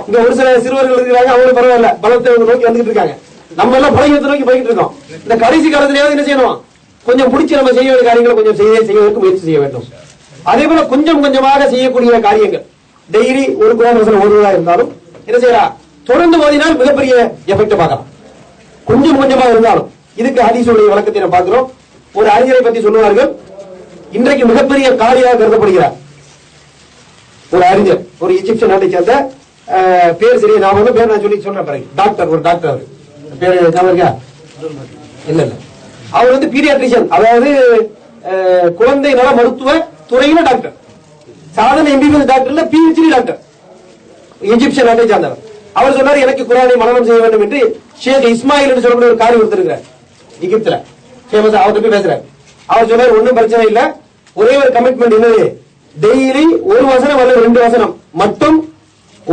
இங்க ஒரு சில சிறுவர்கள் இருக்கிறாங்க, அவங்களும் பரவாயில்ல, பலத்தை நோக்கி வந்துட்டு இருக்காங்க. நம்ம எல்லாம் பலகீனத்தை நோக்கி போய்கிட்டு இருக்கோம். இந்த கடைசி காலத்திலேயாவது என்ன செய்யணும்? கொஞ்சம் பிடிச்சி நம்ம செய்ய வேண்டிய காரியங்களை கொஞ்சம் செய்வதற்கு முயற்சி செய்ய வேண்டும். அதே போல கொஞ்சம் கொஞ்சமாக செய்யக்கூடிய காரியங்கள், டெய்லி ஒரு குர்ஆன் வசனம் ஓதுவதா இருந்தாலும் என்ன செய்யலாம், தொடர்ந்து ஓதினால் மிகப்பெரிய எஃபெக்ட் பார்க்கலாம். கொஞ்சம் கொஞ்சமாக இருந்தாலும். இதுக்கு ஹதீஸுடைய விளக்கத்தை நாம் பார்க்கிறோம். ஒரு அறிஞரை பற்றி சொல்லுவார்கள், இன்றைக்கு மிகப்பெரிய காரியாக கருதப்படுகிறார் ஒரு அறிஞர், ஒரு எஜிப்சியன் நாட்டை சேர்ந்த, பேர் சரியா ஞாபகம், பேர் நான் சொல்லி சொல்றேன் பாருங்க. டாக்டர், ஒரு டாக்டர், அவர் பேர் ஞாபகம் இருக்கா? இல்ல இல்ல, அவர் வந்து பீடியாட்ரிஷியன், அதாவது குழந்தை நல மருத்துவ துறையில டாக்டர். சாதாரண எம்பிபிஎஸ் டாக்டர் இல்ல, பிஹெச்டி டாக்டர், எஜிப்சியன் நாட்டை சார்ந்தவர். அவர் சொன்னார், எனக்கு குர்ஆனை மனனம் செய்ய வேண்டும் என்று ஷேக் இஸ்மாயில் என்று சொல்லக்கூடிய ஒரு காரி ஒருத்தர் இருக்கிறார் எகிப்துல, ஃபேமஸ். அவர்கிட்ட போய் பேசுறாரு. அவர் சொன்னார், ஒன்னும் பிரச்சனை இல்ல, ஒரே ஒரு கமிட்மெண்ட் என்னது, டெய்லி ஒரு வசனம் அல்லது 2 வசனம் மட்டும்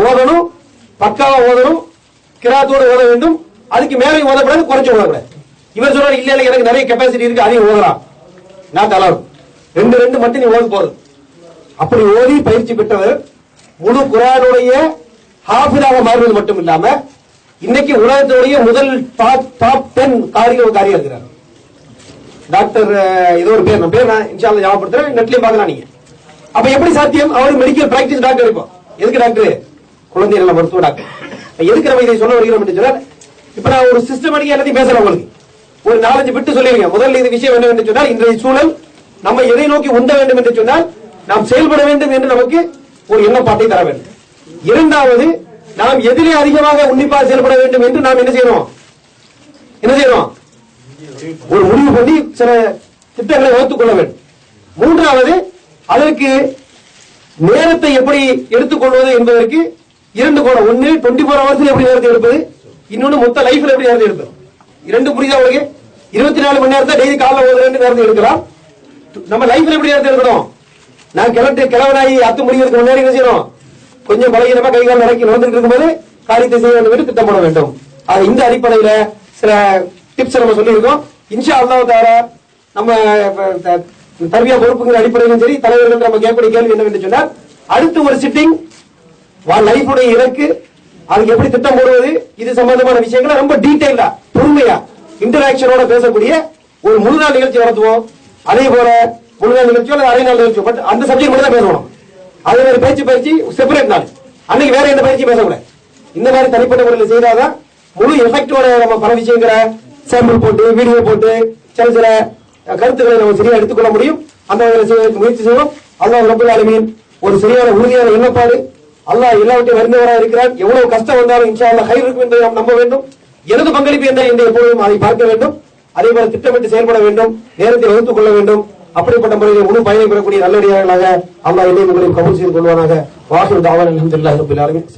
ஓதணும், பக்காவா ஓதணும், கிராத்தோடு ஓத வேண்டும், அதுக்கு மேலே ஓதப்படாது, குறைச்சு ஓதக்கூடாது. இவர் சொல்றாரு, இல்ல இல்ல, எனக்கு நிறைய கெப்பாசிட்டி இருக்கு, அதையும் ஓதலாம், நான் தளரும், 2 மட்டும் நீ ஓது போதும். அப்படி ஓதி பயிற்சி பெற்றவர் முழு குர்ஆனுடைய ஹாஃபிதாக மாறுவது மட்டும் இல்லாம இன்னைக்கு உலகத்துடைய முதல் டாப் 10 காரியம் இருக்கிறார். டாக்டர் ஏதோ ஒரு பேர், நான் இன்ஷா அல்லாஹ் ஞாபகப்படுத்துறேன், நெட்லயும் பார்க்கலாம் நீங்க. அப்ப எப்படி சாத்தியம்? அவர் மெடிக்கல் பிராக்டிஸ் டாக்டர். இப்போ எதுக்கு டாக்டர்? குழந்தை நல மருத்துவ டாக்டர். எதுக்கு நம்ம இதை சொல்ல வருகிறோம் என்று சொன்னால், இப்ப நான் ஒரு சிஸ்டமேட்டிக்கா எல்லாத்தையும் பேசுறேன் உங்களுக்கு, ஒரு 4-5 பிட்டு சொல்லிருங்க. முதல்ல இது விஷயம் என்ன என்று சொன்னால், இன்றைய சூழல் நம்ம எதை நோக்கி உந்த வேண்டும் என்று சொன்னால், நாம் செயல்பட வேண்டும் என்று நமக்கு ஒரு எண்ணப்பாட்டை தர வேண்டும். இரண்டாவது, நாம் எதிலே அதிகமாக உன்னிப்பாக செயல்பட வேண்டும் என்று நாம் என்ன செய்யணும், ஒரு முடிவு பண்ணி சில திட்டங்களை வகுத்துக் கொள்ள வேண்டும். மூன்றாவது, அதற்கு நேரத்தை எப்படி எடுத்துக்கொள்வது என்பதற்கு 2 கோணம். ஒன்னு 24 hours எப்படி நேரத்தை எடுப்பது, இன்னொன்னு மொத்த லைஃப்ல எப்படி நேரத்தை எடுப்பது. 2 புரியுதா உங்களுக்கு? 24 மணி நேரத்தை டெய்லி காலைல ஓதுறேன்னு நேரத்தை எடுக்கலாம். நம்ம லைஃப்ல எப்படி நேரத்தை எடுக்கணும்? நான் கிழவனாகி அத்து முடிக்கிறதுக்கு முன்னாடி என்ன செய்யணும், கொஞ்சம் பலகீனமா கை கால் நடந்துட்டு இருக்கும்போது காரியத்தை செய்ய வேண்டும் என்று திட்டம் போட வேண்டும். அது இந்த அடிப்படையில சில டிப்ஸ் நம்ம சொல்லியிருக்கோம். இன்ஷா அல்லாஹ் தஆலா நம்ம தர்பியா பொறுப்புங்கிற அடிப்படையிலும் சரி, தலைவர்கள் நம்ம கேட்கக்கூடிய கேள்வி என்னவென்று சொன்னால், அடுத்து ஒரு சிட்டிங் லைஃபுடைய இலக்கு, அதுக்கு எப்படி திட்டம் போடுவது, இது சம்பந்தமான விஷயங்களை ரொம்ப டீடைலா பொறுமையா இன்டராக்ஷனோட பேசக்கூடிய ஒரு முழு நாள் நிகழ்ச்சி நடத்துவோம். அதே போல முழு நாள் நிகழ்ச்சியோ அல்லது அரை நாள் நிகழ்ச்சியோ, பட் அந்த சப்ஜெக்ட் மட்டும் தான் பேசணும். அதே மாதிரி பயிற்சி செப்பரேட் நாள், அன்னைக்கு வேற எந்த பயிற்சி பேசக்கூடாது. இந்த மாதிரி தனிப்பட்ட முறையில் செய்தாதான் முழு எஃபெக்டோட நம்ம பல விஷயங்களை சாம்பிள் போட்டு, வீடியோ போட்டு, சில கருத்துக்களை நம்ம சரியா எடுத்துக்கொள்ள முடியும். அந்த முயற்சி செய்வோம். அல்லாஹ் ரப்பல் ஆலமீன் ஒரு சரியான உறுதியான எண்ணப்பாடு, அல்லாஹ் எல்லாவற்றையும் வருந்தவராக இருக்கிறார். எவ்வளவு கஷ்டம் வந்தாலும் இன்ஷா அல்லாஹ் ஹைர் இருக்கும் என்பதை நாம் நம்ப வேண்டும். எனது பங்களிப்பு என்ன என்று எப்பொழுதும் அதை பார்க்க வேண்டும். அதே போல திட்டமிட்டு செயல்பட வேண்டும், நேரத்தை வகுத்துக் கொள்ள வேண்டும். அப்படிப்பட்ட முறையில் முழு பயனை பெறக்கூடிய நல்லடியார்களாக அல்லாஹ் என்னையும் உங்களையும் கபூல் செய்து கொள்வானாக. வாஹிரு தஅவானா அல்ஹம்துலில்லாஹி ரப்பில் ஆலமீன்.